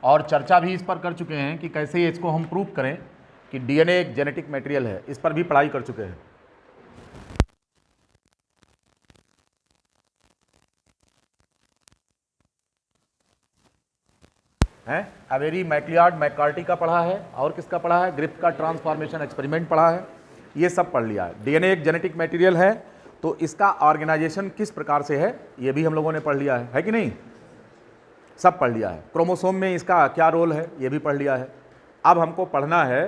और चर्चा भी इस पर कर चुके हैं कि कैसे इसको हम प्रूव करें कि डीएनए एक जेनेटिक मटेरियल है, इस पर भी पढ़ाई कर चुके हैं। अवेरी, मैक्लियार्ड, मैककार्टी का पढ़ा है, और किसका पढ़ा है, ग्रिफ्थ का ट्रांसफॉर्मेशन एक्सपेरिमेंट पढ़ा है, ये सब पढ़ लिया है। डीएनए एक जेनेटिक मटेरियल है, तो इसका ऑर्गेनाइजेशन किस प्रकार से है ये भी हम लोगों ने पढ़ लिया है कि नहीं, सब पढ़ लिया है। क्रोमोसोम में इसका क्या रोल है ये भी पढ़ लिया है। अब हमको पढ़ना है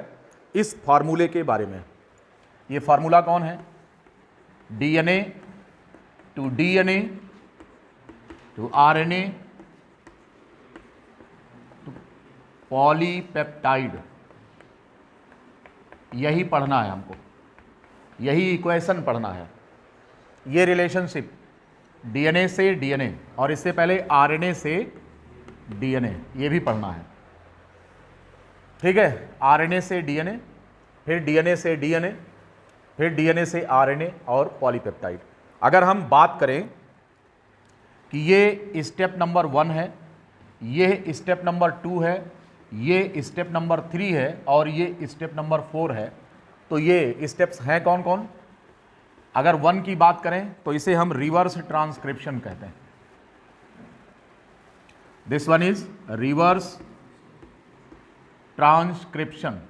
इस फार्मूले के बारे में। ये फार्मूला कौन है, DNA to RNA to polypeptide, यही पढ़ना है हमको, यही इक्वेशन पढ़ना है। ये रिलेशनशिप डीएनए से डीएनए और इससे पहले आरएनए से डीएनए, ये भी पढ़ना है, ठीक है। आरएनए से डीएनए, फिर डीएनए से डीएनए, फिर डीएनए से आरएनए और पॉलीपेप्टाइड। अगर हम बात करें कि ये स्टेप नंबर 1 है, ये स्टेप नंबर 2 है, ये स्टेप नंबर 3 है और ये स्टेप नंबर 4 है, तो ये स्टेप्स हैं कौन कौन। अगर 1 की बात करें तो इसे हम रिवर्स ट्रांसक्रिप्शन कहते हैं। This one is reverse transcription.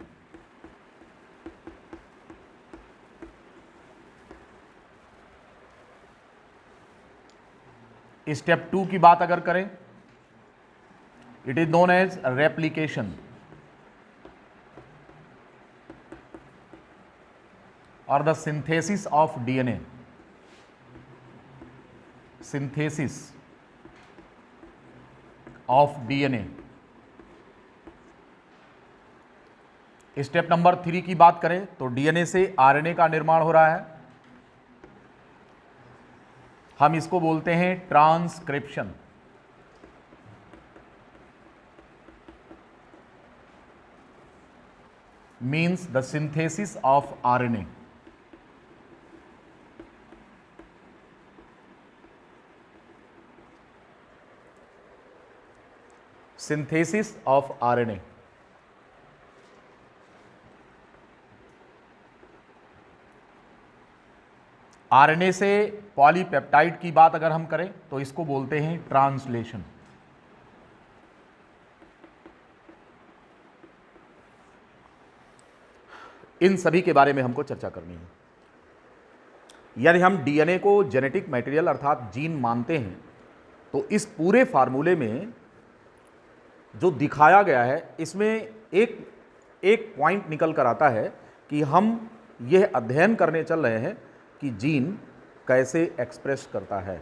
Step 2 की बात अगर करें, it is known as replication और the synthesis of DNA, synthesis of DNA. Step number 3 की बात करें तो डीएनए से आरएनए का निर्माण हो रहा है, हम इसको बोलते हैं transcription. Means the synthesis of RNA. Synthesis of RNA. RNA से पॉलीपेप्टाइड की बात अगर हम करें तो इसको बोलते हैं ट्रांसलेशन। इन सभी के बारे में हमको चर्चा करनी है। यदि हम डीएनए को जेनेटिक मटेरियल अर्थात जीन मानते हैं तो इस पूरे फार्मूले में जो दिखाया गया है इसमें एक पॉइंट निकल कर आता है कि हम यह अध्ययन करने चल रहे हैं कि जीन कैसे एक्सप्रेस करता है,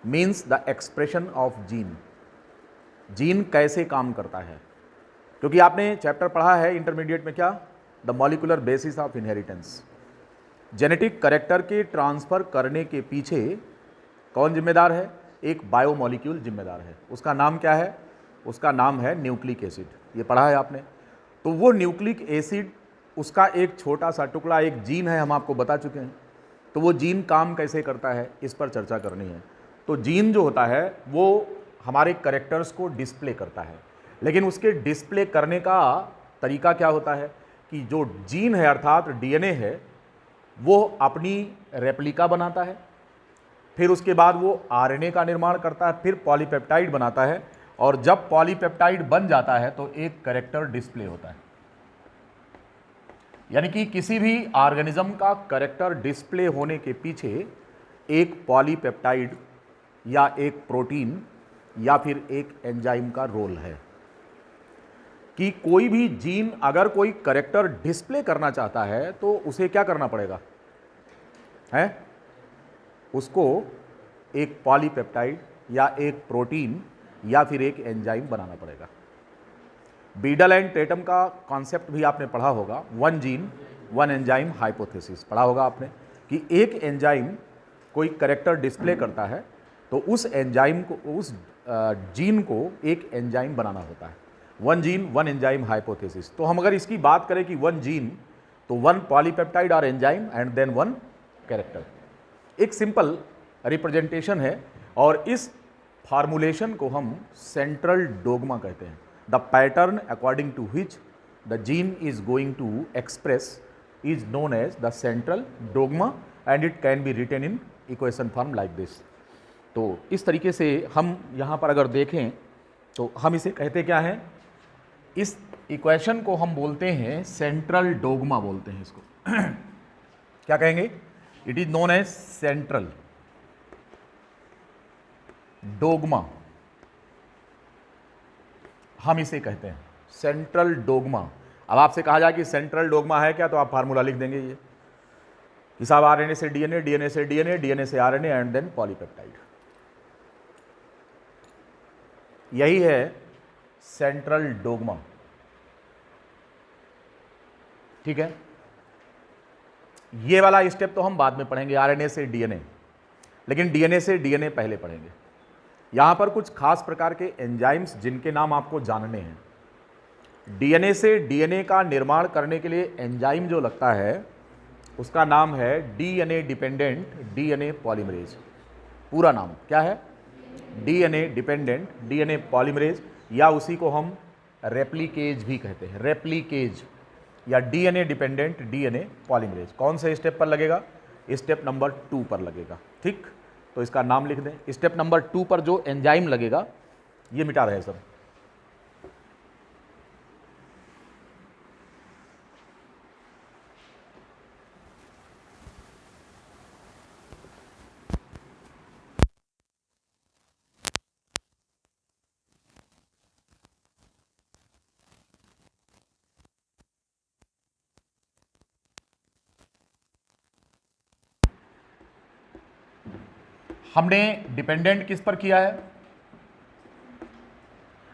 means the expression of gene, gene कैसे काम करता है। क्योंकि आपने चैप्टर पढ़ा है इंटरमीडिएट में क्या, the molecular basis of inheritance. Genetic character के ट्रांसफर करने के पीछे कौन जिम्मेदार है, एक बायोमॉलिक्यूल जिम्मेदार है। उसका नाम क्या है, उसका नाम है न्यूक्लिक एसिड। ये पढ़ा है आपने। तो वो न्यूक्लिक एसिड, उसका एक छोटा सा टुकड़ा एक जीन है, हम आपको बता चुके हैं। तो वो जीन काम कैसे करता है इस पर चर्चा करनी है। तो जीन जो होता है वो हमारे कैरेक्टर्स को डिस्प्ले करता है, लेकिन उसके डिस्प्ले करने का तरीका क्या होता है कि जो जीन है अर्थात डीएनए है वो अपनी रेप्लिका बनाता है, फिर उसके बाद वो आरएनए का निर्माण करता है, फिर पॉलीपेप्टाइड बनाता है, और जब पॉलीपेप्टाइड बन जाता है तो एक कैरेक्टर डिस्प्ले होता है। यानी कि किसी भी ऑर्गेनिज्म का कैरेक्टर डिस्प्ले होने के पीछे एक पॉलीपेप्टाइड या एक प्रोटीन या फिर एक एंजाइम का रोल है। कि कोई भी जीन अगर कोई कैरेक्टर डिस्प्ले करना चाहता है तो उसे क्या करना पड़ेगा, है उसको एक पॉलीपेप्टाइड या एक प्रोटीन या फिर एक एंजाइम बनाना पड़ेगा। बीडल एंड टेटम का कॉन्सेप्ट भी आपने पढ़ा होगा, 1 जीन 1 एंजाइम हाइपोथेसिस पढ़ा होगा आपने, कि एक एंजाइम कोई कैरेक्टर डिस्प्ले करता है तो उस एंजाइम को, उस जीन को एक एंजाइम बनाना होता है। 1 जीन 1 एंजाइम हाइपोथेसिस। तो हम अगर इसकी बात करें कि 1 जीन तो 1 पॉलीपेप्टाइड और एंजाइम एंड देन 1 कैरेक्टर। एक सिंपल रिप्रेजेंटेशन है और इस फार्मूलेशन को हम सेंट्रल डोगमा कहते हैं। The pattern according to which the gene is going to express is known as the central dogma and it can be written in equation form like this. तो इस तरीके से हम यहाँ पर अगर देखें तो हम इसे कहते क्या हैं, इस इक्वेशन को हम बोलते हैं सेंट्रल डोग्मा बोलते हैं इसको। क्या कहेंगे? It is known as central dogma, हम इसे कहते हैं सेंट्रल डोग्मा। अब आपसे कहा जाए कि सेंट्रल डोग्मा है क्या, तो आप फार्मूला लिख देंगे ये कि साहब आरएनए से डीएनए, डीएनए से डीएनए, डीएनए से आरएनए एंड देन पॉलीपेप्टाइड। यही है सेंट्रल डोग्मा। ठीक है, ये वाला स्टेप तो हम बाद में पढ़ेंगे, आरएनए से डीएनए, लेकिन डीएनए से डीएनए पहले पढ़ेंगे। यहां पर कुछ खास प्रकार के एंजाइम्स जिनके नाम आपको जानने हैं। डीएनए से डीएनए का निर्माण करने के लिए एंजाइम जो लगता है उसका नाम है डीएनए डिपेंडेंट डीएनए पॉलीमरेज। पूरा नाम क्या है? डीएनए डिपेंडेंट डीएनए पॉलीमरेज, या उसी को हम रेप्लिकेज भी कहते हैं, रेप्लिकेज या डीएनए डिपेंडेंट डीएनए पॉलीमरेज। कौन से स्टेप पर लगेगा? स्टेप नंबर 2 पर लगेगा। ठीक, तो इसका नाम लिख दें। स्टेप नंबर 2 पर जो एंजाइम लगेगा ये मिटा रहे हैं सब। हमने डिपेंडेंट किस पर किया है?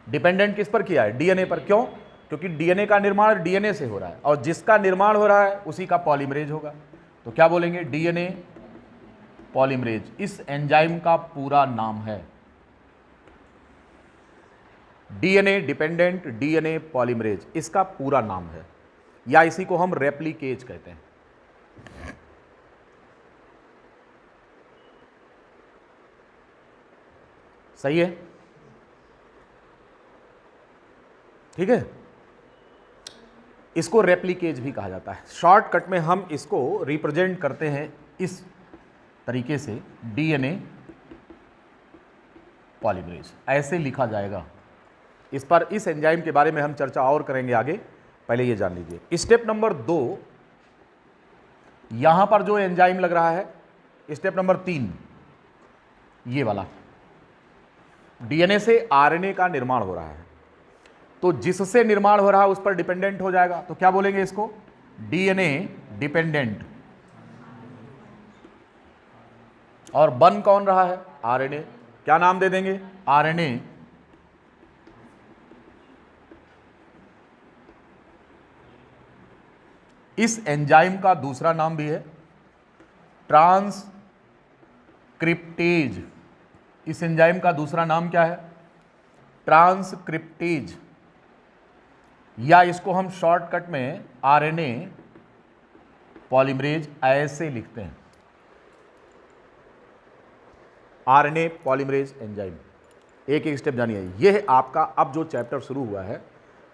डिपेंडेंट किस पर किया है? डीएनए पर। क्यों? क्योंकि डीएनए का निर्माण डीएनए से हो रहा है और जिसका निर्माण हो रहा है उसी का पॉलीमरेज होगा। तो क्या बोलेंगे? डीएनए पॉलीमरेज इस एंजाइम का पूरा नाम है। डीएनए डिपेंडेंट डीएनए पॉलीमरेज इसका पूरा नाम है, या इसी को हम रेप्लिकेज कहते हैं। सही है? ठीक है, इसको रेप्लिकेज भी कहा जाता है। शॉर्टकट में हम इसको रिप्रेजेंट करते हैं इस तरीके से, डीएनए पॉलीमरेज ऐसे लिखा जाएगा। इस पर, इस एंजाइम के बारे में हम चर्चा और करेंगे आगे, पहले ये जान लीजिए। स्टेप नंबर 2, यहां पर जो एंजाइम लग रहा है, स्टेप नंबर 3 ये वाला, डीएनए से आरएनए का निर्माण हो रहा है, तो जिससे निर्माण हो रहा है उस पर डिपेंडेंट हो जाएगा। तो क्या बोलेंगे इसको? DNA dependent. और बन कौन रहा है? आरएनए। क्या नाम दे देंगे? आरएनए। इस एंजाइम का दूसरा नाम भी है ट्रांसक्रिप्टेज। इस एंजाइम का दूसरा नाम क्या है? ट्रांसक्रिप्टेज, या इसको हम शॉर्टकट में आरएनए पॉलीमरेज ऐसे लिखते हैं। RNA polymerase enzyme. एक एक स्टेप जानिए। यह आपका अब जो चैप्टर शुरू हुआ है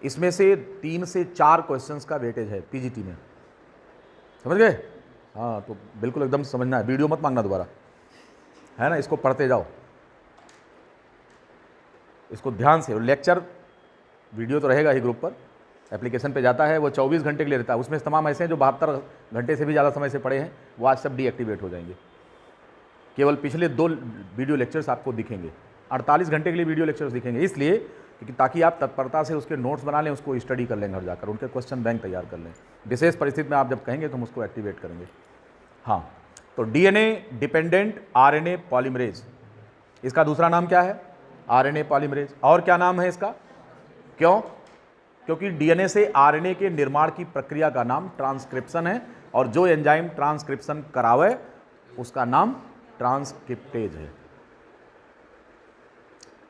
इसमें से 3 से 4 क्वेश्चंस का वेटेज है पीजीटी में, समझ गए? हाँ, तो बिल्कुल एकदम समझना है, वीडियो मत मांगना दोबारा, है ना? इसको पढ़ते जाओ, इसको ध्यान से। लेक्चर वीडियो तो रहेगा ही ग्रुप पर, एप्लीकेशन पे जाता है, वो 24 घंटे के लिए रहता है। उसमें तमाम ऐसे हैं जो 72 घंटे से भी ज़्यादा समय से पढ़े हैं, वो आज सब डीएक्टिवेट हो जाएंगे। केवल पिछले 2 वीडियो लेक्चर्स आपको दिखेंगे, 48 घंटे के लिए वीडियो लेक्चर्स दिखेंगे, इसलिए क्योंकि ताकि आप तत्परता से उसके नोट्स बना लें, उसको स्टडी कर लें घर जाकर, उनके क्वेश्चन बैंक तैयार कर लें। विशेष परिस्थिति में आप जब कहेंगे तो हम उसको एक्टिवेट करेंगे। हाँ, तो डीएनए डिपेंडेंट आरएनए पॉलीमरेज, इसका दूसरा नाम क्या है? RNA polymerase. और क्या नाम है इसका? क्यों? क्योंकि डीएनए से आरएनए के निर्माण की प्रक्रिया का नाम ट्रांसक्रिप्शन है, और जो एंजाइम ट्रांसक्रिप्शन करावे उसका नाम ट्रांसक्रिप्टेज है।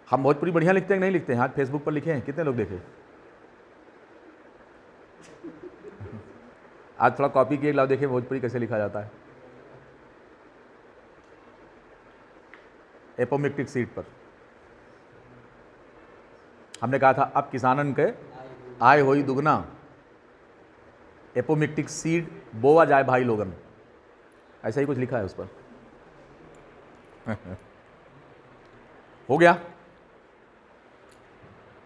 हम भोजपुरी बढ़िया लिखते हैं कि नहीं लिखते हैं? आज फेसबुक पर लिखे हैं, कितने लोग देखे? आज थोड़ा कॉपी किए, लाओ देखिए भोजपुरी कैसे लिखा जाता है एपोमिक्टिक सीट पर। हमने कहा था अब किसानन के आय होई दुगना, एपोमिक्टिक सीड बोवा जाए भाई लोगन, ऐसा ही कुछ लिखा है उस पर। हो गया।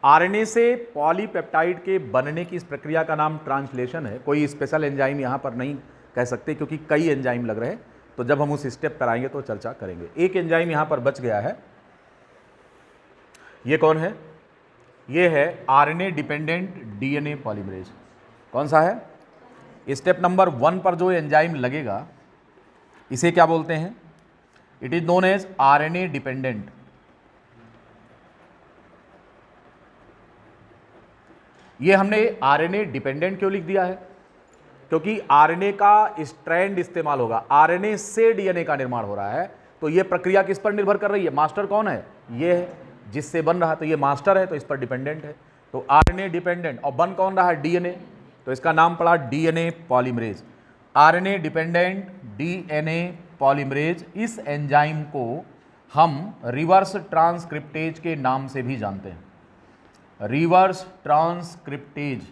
आरएनए से पॉलीपेप्टाइड के बनने की इस प्रक्रिया का नाम ट्रांसलेशन है। कोई स्पेशल एंजाइम यहां पर नहीं कह सकते क्योंकि कई एंजाइम लग रहे हैं, तो जब हम उस स्टेप पर आएंगे तो चर्चा करेंगे। एक एंजाइम यहां पर बच गया है, ये कौन है? ये है आरएनए डिपेंडेंट डीएनए पॉलीमरेज। कौन सा है? स्टेप नंबर 1 पर जो एंजाइम लगेगा इसे क्या बोलते हैं? It is known as RNA dependent. ये हमने आरएनए डिपेंडेंट क्यों लिख दिया है? क्योंकि आरएनए का स्ट्रैंड इस्तेमाल होगा, आरएनए से डीएनए का निर्माण हो रहा है, तो ये प्रक्रिया किस पर निर्भर कर रही है? मास्टर कौन है? ये है जिससे बन रहा है, तो ये मास्टर है, तो इस पर डिपेंडेंट है। तो आरएनए डिपेंडेंट, और बन कौन रहा है? डीएनए, तो इसका नाम पड़ा DNA polymerase. RNA dependent DNA polymerase, इस एंजाइम को हम रिवर्स ट्रांसक्रिप्टेज के नाम से भी जानते हैं। रिवर्स ट्रांसक्रिप्टेज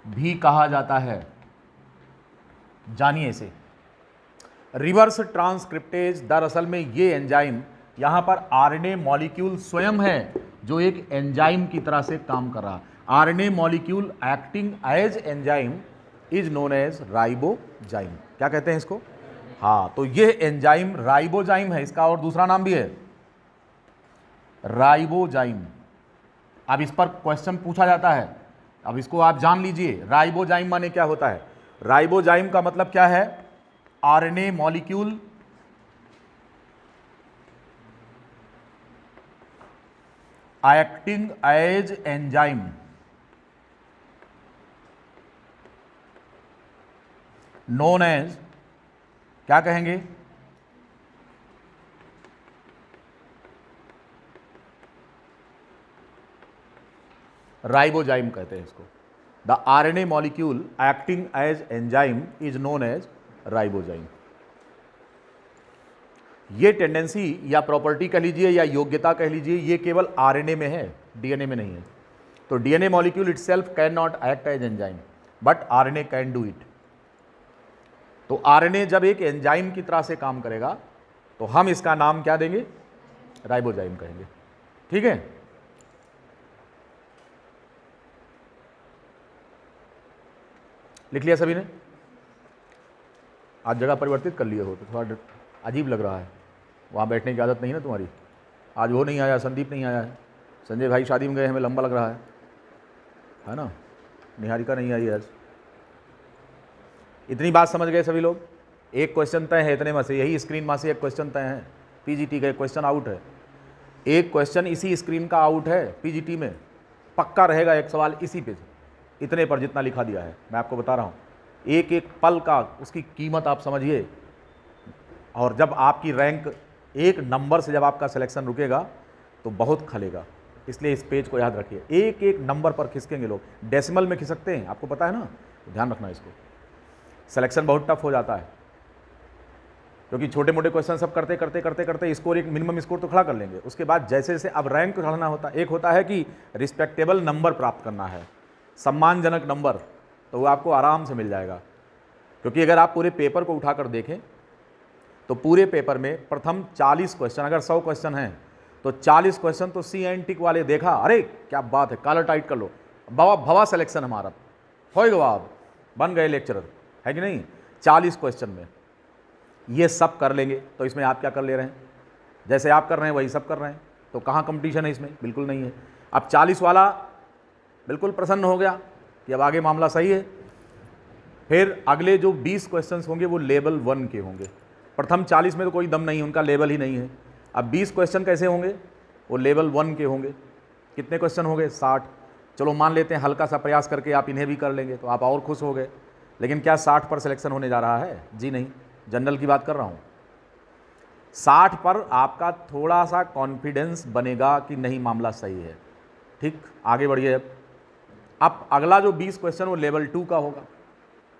भी कहा जाता है, जानिए इसे। रिवर्स ट्रांसक्रिप्टेज दरअसल में ये एंजाइम, यहां पर आरएनए मॉलिक्यूल स्वयं है जो एक एंजाइम की तरह से काम कर रहा। RNA molecule acting as enzyme is known as ribozyme. क्या कहते हैं इसको? हाँ, तो ये एंजाइम राइबोजाइम है, इसका और दूसरा नाम भी है राइबोजाइम। अब इस पर क्वेश्चन पूछा जाता है, अब इसको आप जान लीजिए। राइबोजाइम माने क्या होता है? राइबोजाइम का मतलब क्या है? RNA molecule acting as enzyme, known as, क्या कहेंगे? राइबोजाइम कहते हैं इसको। The RNA molecule acting as enzyme is known as ribozyme. ये टेंडेंसी या प्रॉपर्टी कह लीजिए या योग्यता कह लीजिए, ये केवल आरएनए में है, डीएनए में नहीं है। तो DNA molecule itself can not act as enzyme, but RNA can do it. तो आरएनए जब एक एंजाइम की तरह से काम करेगा तो हम इसका नाम क्या देंगे? राइबोजाइम कहेंगे। ठीक है, लिख लिया सभी ने? आज जगह परिवर्तित कर लिए हो तो थोड़ा अजीब लग रहा है, वहाँ बैठने की आदत नहीं है ना तुम्हारी। आज वो नहीं आया, संदीप नहीं आया है, संजय भाई शादी में गए, हमें लंबा लग रहा है ना, निहारिका नहीं आई आज। इतनी बात समझ गए सभी लोग? एक क्वेश्चन तय है इतने में से, यही स्क्रीन में से एक क्वेश्चन तय है। पीजीटी का एक क्वेश्चन आउट है, एक क्वेश्चन इसी स्क्रीन का आउट है पीजीटी में, पक्का रहेगा एक सवाल इसी पे, इतने पर जितना लिखा दिया है। मैं आपको बता रहा हूँ, एक एक पल का उसकी कीमत आप समझिए। और जब आपकी रैंक एक नंबर से जब आपका सिलेक्शन रुकेगा तो बहुत खलेगा, इसलिए इस पेज को याद रखिए। एक एक नंबर पर खिसकेंगे लोग, डेसिमल में खिसकते हैं, आपको पता है ना, तो ध्यान रखना इसको। सिलेक्शन बहुत टफ हो जाता है क्योंकि छोटे मोटे क्वेश्चन सब करते करते करते करते स्कोर, एक मिनिमम स्कोर तो खड़ा कर लेंगे, उसके बाद जैसे जैसे अब रैंक चढ़ना होता है, एक होता है कि रिस्पेक्टेबल नंबर प्राप्त करना है, सम्मानजनक नंबर, तो वो आपको आराम से मिल जाएगा। क्योंकि अगर आप पूरे पेपर को उठाकर देखें तो पूरे पेपर में प्रथम 40 क्वेश्चन, अगर 100 क्वेश्चन हैं तो 40 क्वेश्चन तो सी एन टिक वाले, देखा अरे क्या बात है, कॉलर टाइट कर लो, भवा भवा सिलेक्शन हमारा होएगा, आप बन गए लेक्चरर, है कि नहीं? 40 क्वेश्चन में ये सब कर लेंगे तो इसमें आप क्या कर ले रहे हैं? जैसे आप कर रहे हैं वही सब कर रहे हैं, तो कहाँ कंपटीशन है इसमें? बिल्कुल नहीं है। अब 40 वाला बिल्कुल प्रसन्न हो गया कि अब आगे मामला सही है। फिर अगले जो 20 क्वेश्चंस होंगे वो लेवल 1 के होंगे। प्रथम 40 में तो कोई दम नहीं, उनका लेवल ही नहीं है। अब 20 क्वेश्चन कैसे होंगे? वो लेवल 1 के होंगे। कितने क्वेश्चन होंगे? 60। चलो मान लेते हैं हल्का सा प्रयास करके आप इन्हें भी कर लेंगे तो आप और खुश हो गए। लेकिन क्या 60 पर सिलेक्शन होने जा रहा है? जी नहीं, जनरल की बात कर रहा हूँ। 60 पर आपका थोड़ा सा कॉन्फिडेंस बनेगा कि नहीं मामला सही है। ठीक, आगे बढ़िए। अब अगला जो 20 क्वेश्चन वो लेवल 2 का होगा,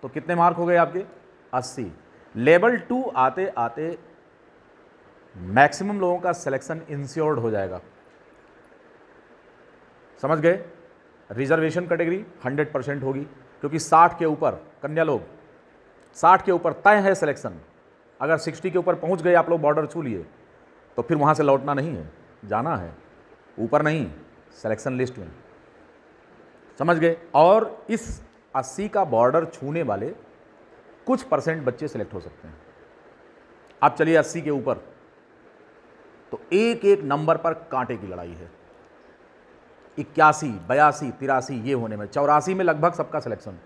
तो कितने मार्क हो गए आपके? 80। लेवल 2 आते आते मैक्सिमम लोगों का सिलेक्शन इंश्योर्ड हो जाएगा। समझ गए? रिजर्वेशन कैटेगरी 100% होगी, क्योंकि 60 के ऊपर कन्या लोग, 60 के ऊपर तय है सिलेक्शन। अगर 60 के ऊपर पहुंच गए आप लोग, बॉर्डर छू लिए, तो फिर वहां से लौटना नहीं है, जाना है ऊपर नहीं, सिलेक्शन लिस्ट में। समझ गए? और इस 80 का बॉर्डर छूने वाले कुछ % बच्चे सिलेक्ट हो सकते हैं। अब चलिए 80 के ऊपर, तो एक एक नंबर पर कांटे की लड़ाई है। 81, 82, 83 ये होने में, 84 में लगभग सबका सिलेक्शन,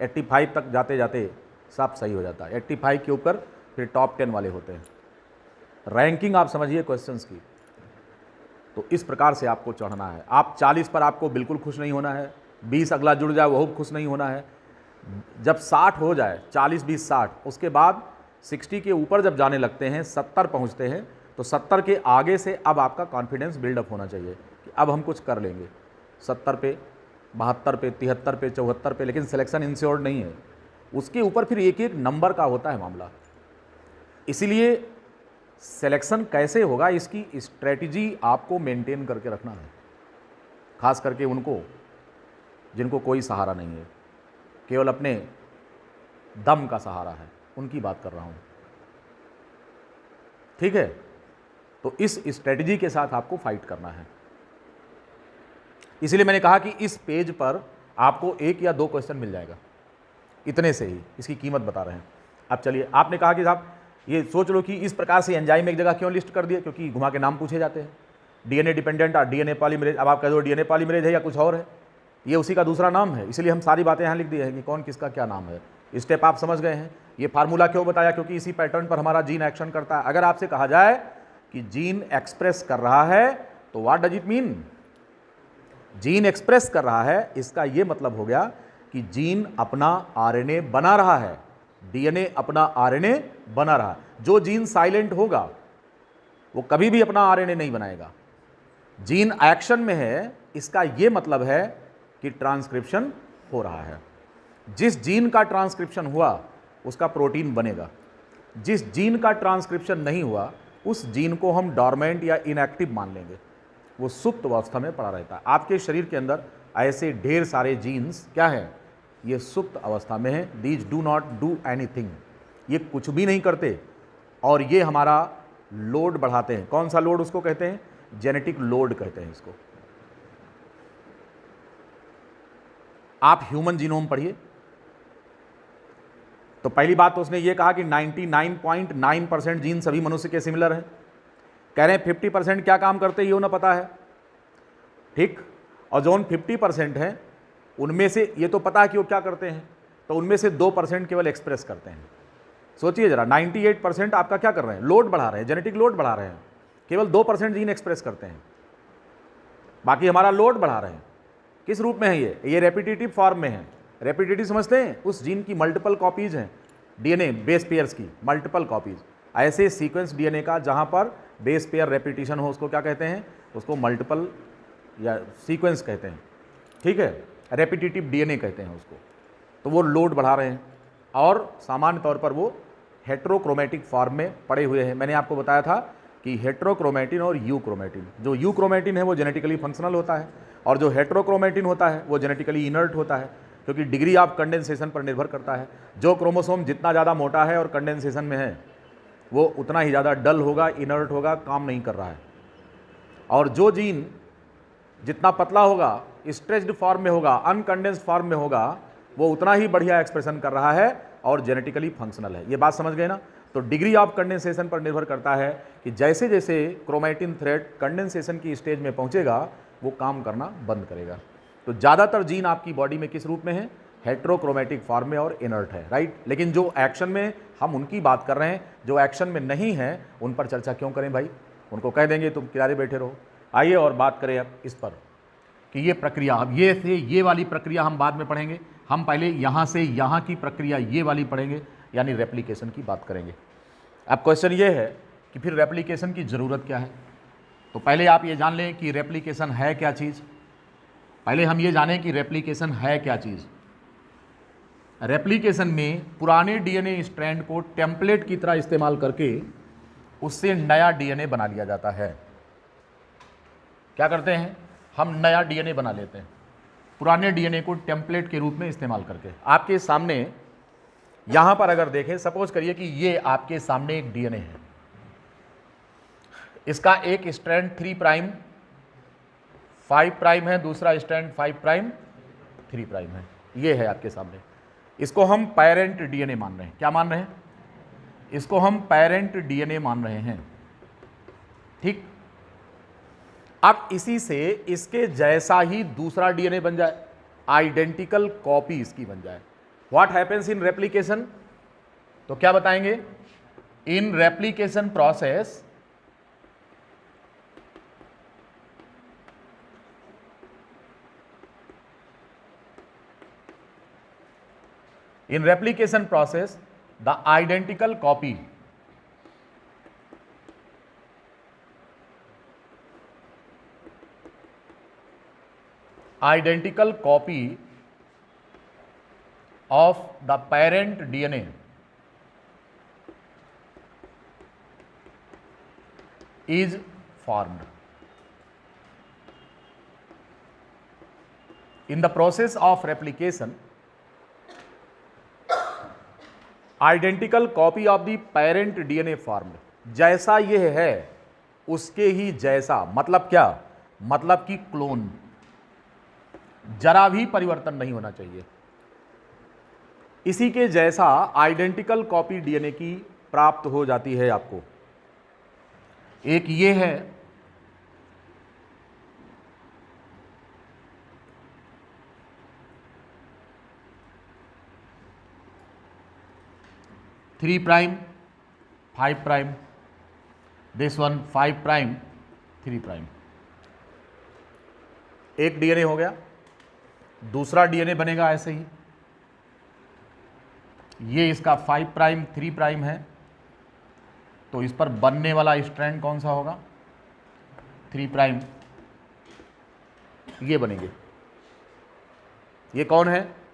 85 तक जाते जाते सब सही हो जाता है। 85 के ऊपर फिर टॉप 10 वाले होते हैं। रैंकिंग आप समझिए क्वेश्चंस की, तो इस प्रकार से आपको चढ़ना है। आप 40 पर आपको बिल्कुल खुश नहीं होना है, 20 अगला जुड़ जाए वो खुश नहीं होना है। जब 60 हो जाए, 40, 20, 60, उसके बाद 60 के ऊपर जब जाने लगते हैं, 70 पहुंचते हैं, तो 70 के आगे से अब आपका कॉन्फिडेंस बिल्डअप होना चाहिए कि अब हम कुछ कर लेंगे। 70 पे, 72 पे, 73 पे, 74 पे, लेकिन सिलेक्शन इंश्योर्ड नहीं है। उसके ऊपर फिर एक एक नंबर का होता है मामला। इसीलिए सिलेक्शन कैसे होगा, इसकी स्ट्रेटजी आपको मेंटेन करके रखना है। खास करके उनको जिनको कोई सहारा नहीं है, केवल अपने दम का सहारा है, उनकी बात कर रहा हूं। ठीक है? तो इस स्ट्रेटजी के साथ आपको फाइट करना है। इसलिए मैंने कहा कि इस पेज पर आपको 1 या 2 क्वेश्चन मिल जाएगा, इतने से ही इसकी कीमत बता रहे हैं। अब चलिए, आपने कहा कि साहब ये सोच लो कि इस प्रकार से एंजाइम एक जगह क्यों लिस्ट कर दिए, क्योंकि घुमा के नाम पूछे जाते हैं। डीएनए डिपेंडेंट और डीएनए पॉलीमरेज, अब आप कह दो डीएनए पॉलीमरेज है या कुछ और है, ये उसी का दूसरा नाम है। इसलिए हम सारी बातें यहाँ लिख दी है कि कौन किसका क्या नाम है। स्टेप आप समझ गए हैं। ये फार्मूला क्यों बताया, क्योंकि इसी पैटर्न पर हमारा जीन एक्शन करता है। अगर आपसे कहा जाए कि जीन एक्सप्रेस कर रहा है, तो what does it mean? Gene express कर रहा है, इसका यह मतलब हो गया कि जीन अपना आरएनए बना रहा है, डीएनए अपना आरएनए बना रहा है। जो जीन साइलेंट होगा वो कभी भी अपना आरएनए नहीं बनाएगा। जीन एक्शन में है, इसका यह मतलब है कि ट्रांसक्रिप्शन हो रहा है। जिस जीन का ट्रांसक्रिप्शन हुआ उसका प्रोटीन बनेगा। जिस जीन का ट्रांसक्रिप्शन नहीं हुआ उस जीन को हम डॉर्मेंट या इनएक्टिव मान लेंगे, वो सुप्त अवस्था में पड़ा रहता है। आपके शरीर के अंदर ऐसे ढेर सारे जीन्स क्या है, ये सुप्त अवस्था में है। These do not do anything, ये कुछ भी नहीं करते और ये हमारा लोड बढ़ाते हैं। कौन सा लोड उसको कहते हैं? जेनेटिक लोड कहते हैं इसको। आप ह्यूमन जीनोम पढ़िए, तो पहली बात तो उसने ये कहा कि 99.9% जीन सभी मनुष्य के सिमिलर हैं। कह रहे हैं 50% क्या काम करते हैं ये उन्हें पता है, ठीक। और जो 50% हैं उनमें से ये तो पता है कि वो क्या करते हैं, तो उनमें से 2% केवल एक्सप्रेस करते हैं। सोचिए जरा, 98% आपका क्या कर रहे हैं? लोड बढ़ा रहे हैं, जेनेटिक लोड बढ़ा रहे हैं। केवल 2% जीन एक्सप्रेस करते हैं, बाकी हमारा लोड बढ़ा रहे हैं। किस रूप में है ये रेपिटेटिव फॉर्म में है। रेपिटेटिव समझते हैं? उस जीन की मल्टीपल कॉपीज हैं, डीएनए बेस पेयर्स की मल्टीपल कॉपीज। ऐसे सीक्वेंस डीएनए का जहां पर बेस पेयर रेपिटेशन हो उसको क्या कहते हैं? उसको मल्टीपल या सीक्वेंस कहते हैं, ठीक है। रेपिटेटिव डीएनए कहते हैं उसको। तो वो लोड बढ़ा रहे हैं और सामान्य तौर पर वो हेट्रोक्रोमेटिक फॉर्म में पड़े हुए हैं। मैंने आपको बताया था कि हेट्रोक्रोमेटिन और यूक्रोमेटिन, जो यूक्रोमेटिन है वो जेनेटिकली फंक्शनल होता है और जो हेट्रोक्रोमेटिन होता है वो जेनेटिकली इनर्ट होता है, क्योंकि डिग्री ऑफ कंडेंसेशन पर निर्भर करता है। जो क्रोमोसोम जितना ज़्यादा मोटा है और कंडेंसेशन में है वो उतना ही ज़्यादा डल होगा, इनर्ट होगा, काम नहीं कर रहा है। और जो जीन जितना पतला होगा, स्ट्रेच्ड फॉर्म में होगा, अनकंडेंस्ड फॉर्म में होगा, वो उतना ही बढ़िया एक्सप्रेशन कर रहा है और जेनेटिकली फंक्शनल है। ये बात समझ गए ना? तो डिग्री ऑफ कंडेंसेशन पर निर्भर करता है कि जैसे जैसे क्रोमेटिन थ्रेड कंडेंसेशन की स्टेज में पहुंचेगा वो काम करना बंद करेगा। तो ज़्यादातर जीन आपकी बॉडी में किस रूप में है? हेट्रोक्रोमेटिक फॉर्म में और इनर्ट है, राइट। लेकिन जो एक्शन में, हम उनकी बात कर रहे हैं, जो एक्शन में नहीं है उन पर चर्चा क्यों करें भाई? उनको कह देंगे तुम किनारे बैठे रहो। आइए और बात करें अब इस पर कि ये प्रक्रिया, अब ये से ये वाली प्रक्रिया हम बाद में पढ़ेंगे। हम पहले यहाँ से यहाँ की प्रक्रिया ये वाली पढ़ेंगे, यानी रेप्लिकेशन की बात करेंगे। अब क्वेश्चन ये है कि फिर रेप्लिकेशन की ज़रूरत क्या है? तो पहले आप ये जान लें कि रेप्लिकेशन है क्या चीज़। पहले हम ये जानें कि रेप्लिकेशन है क्या चीज़। रेप्लिकेशन में पुराने डीएनए स्ट्रैंड को टेम्पलेट की तरह इस्तेमाल करके उससे नया डीएनए बना लिया जाता है। क्या करते हैं? हम नया डीएनए बना लेते हैं, पुराने डीएनए को टेम्पलेट के रूप में इस्तेमाल करके। आपके सामने यहां पर अगर देखें, सपोज करिए कि ये आपके सामने एक डीएनए है, इसका एक स्ट्रैंड 3 प्राइम 5 प्राइम है, दूसरा स्ट्रैंड 5 प्राइम 3 प्राइम है, ये है आपके सामने। इसको हम पेरेंट डीएनए मान रहे हैं। क्या मान रहे हैं? इसको हम पेरेंट डीएनए मान रहे हैं, ठीक। अब इसी से इसके जैसा ही दूसरा डीएनए बन जाए, आइडेंटिकल कॉपी इसकी बन जाए। What happens in replication? तो क्या बताएंगे? In replication process in replication process the identical copy of the parent DNA is formed. In the process of replication, identical copy of the parent DNA formed. जैसा यह है उसके ही जैसा, मतलब क्या? मतलब कि क्लोन, जरा भी परिवर्तन नहीं होना चाहिए। इसी के जैसा आइडेंटिकल कॉपी डीएनए की प्राप्त हो जाती है आपको। एक ये है, three prime 5 prime, this one 5 prime 3 prime. एक डीएनए हो गया, दूसरा डीएनए बनेगा ऐसे ही। ये इसका 5 प्राइम 3 प्राइम है, तो इस पर बनने वाला स्ट्रैंड कौन सा होगा? 3 प्राइम। ये बनेंगे। ये कौन है?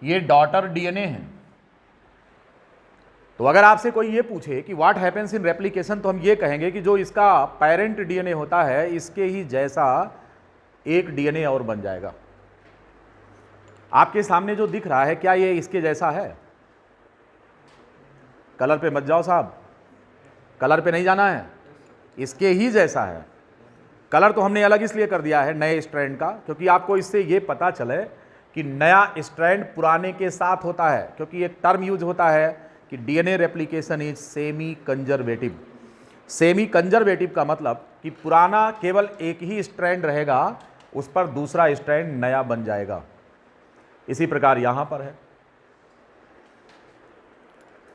ये डॉटर डीएनए है। तो अगर आपसे कोई ये पूछे कि व्हाट हैपेंस इन रेप्लिकेशन, तो हम ये कहेंगे कि जो इसका पेरेंट डीएनए होता है इसके ही जैसा एक डीएनए और बन जाएगा। आपके सामने जो दिख रहा है, क्या ये इसके जैसा है? कलर पे मत जाओ साहब, कलर पे नहीं जाना है, इसके ही जैसा है। कलर तो हमने अलग इसलिए कर दिया है नए स्ट्रैंड का, क्योंकि आपको इससे ये पता चले कि नया स्ट्रैंड पुराने के साथ होता है। क्योंकि एक टर्म यूज होता है कि DNA replication is semi conservative. Semi conservative का मतलब कि पुराना केवल एक ही स्ट्रैंड रहेगा, उस पर दूसरा स्ट्रैंड नया बन जाएगा। इसी प्रकार यहां पर है।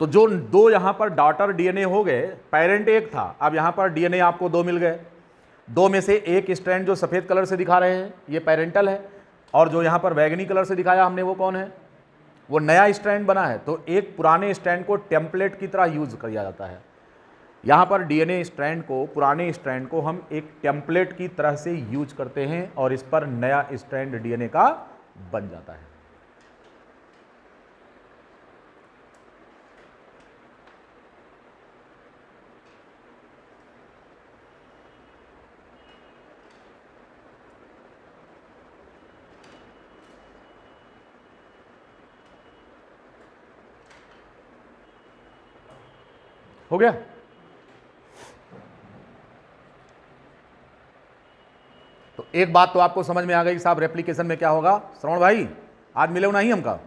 तो जो दो यहां पर डॉटर डीएनए हो गए, पेरेंट एक था, अब यहां पर डीएनए आपको दो मिल गए। दो में से एक स्ट्रैंड जो सफेद कलर से दिखा रहे हैं ये पेरेंटल है, और जो यहां पर बैगनी कलर से दिखाया हमने वो कौन है? वो नया स्ट्रैंड बना है। तो एक पुराने स्ट्रैंड को टेम्पलेट की तरह यूज किया जाता है। यहां पर डीएनए स्ट्रैंड को, पुराने स्ट्रैंड को हम एक टेम्पलेट की तरह से यूज करते हैं और इस पर नया स्ट्रैंड डीएनए का बन जाता है। हो गया? तो एक बात तो आपको समझ में आ गई कि साहब रेप्लिकेशन में क्या होगा। श्रवण भाई आज मिले नहीं हमका,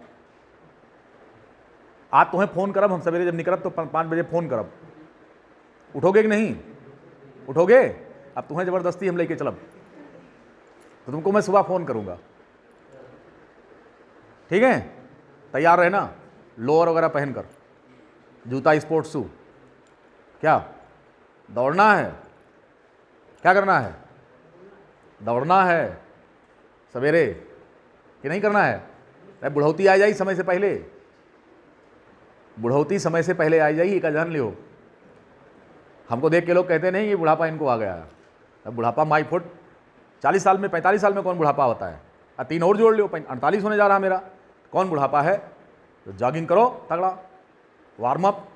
आज तुम्हें फोन करब हम सवेरे जब निकलब तो 5 बजे फोन करब, उठोगे कि नहीं? उठोगे? अब तुम्हें जबरदस्ती हम लेके चलब, तो तुमको मैं सुबह फोन करूंगा, ठीक है? तैयार रहना, लोअर वगैरह पहनकर, जूता स्पोर्ट्स शू। क्या दौड़ना है? क्या करना है? दौड़ना है सवेरे कि नहीं करना है? अरे बुढ़ौती आ जाई समय से पहले, बुढ़ौती समय से पहले आ जाई, का जान लियो। हमको देख के लोग कहते नहीं ये बुढ़ापा इनको आ गया है। अब बुढ़ापा माई फुट, 40 साल में 45 साल में कौन बुढ़ापा होता है? 3 और जोड़ लियो, 48 होने जा रहा मेरा, कौन बुढ़ापा है? तो जॉगिंग करो तगड़ा, वार्म अप,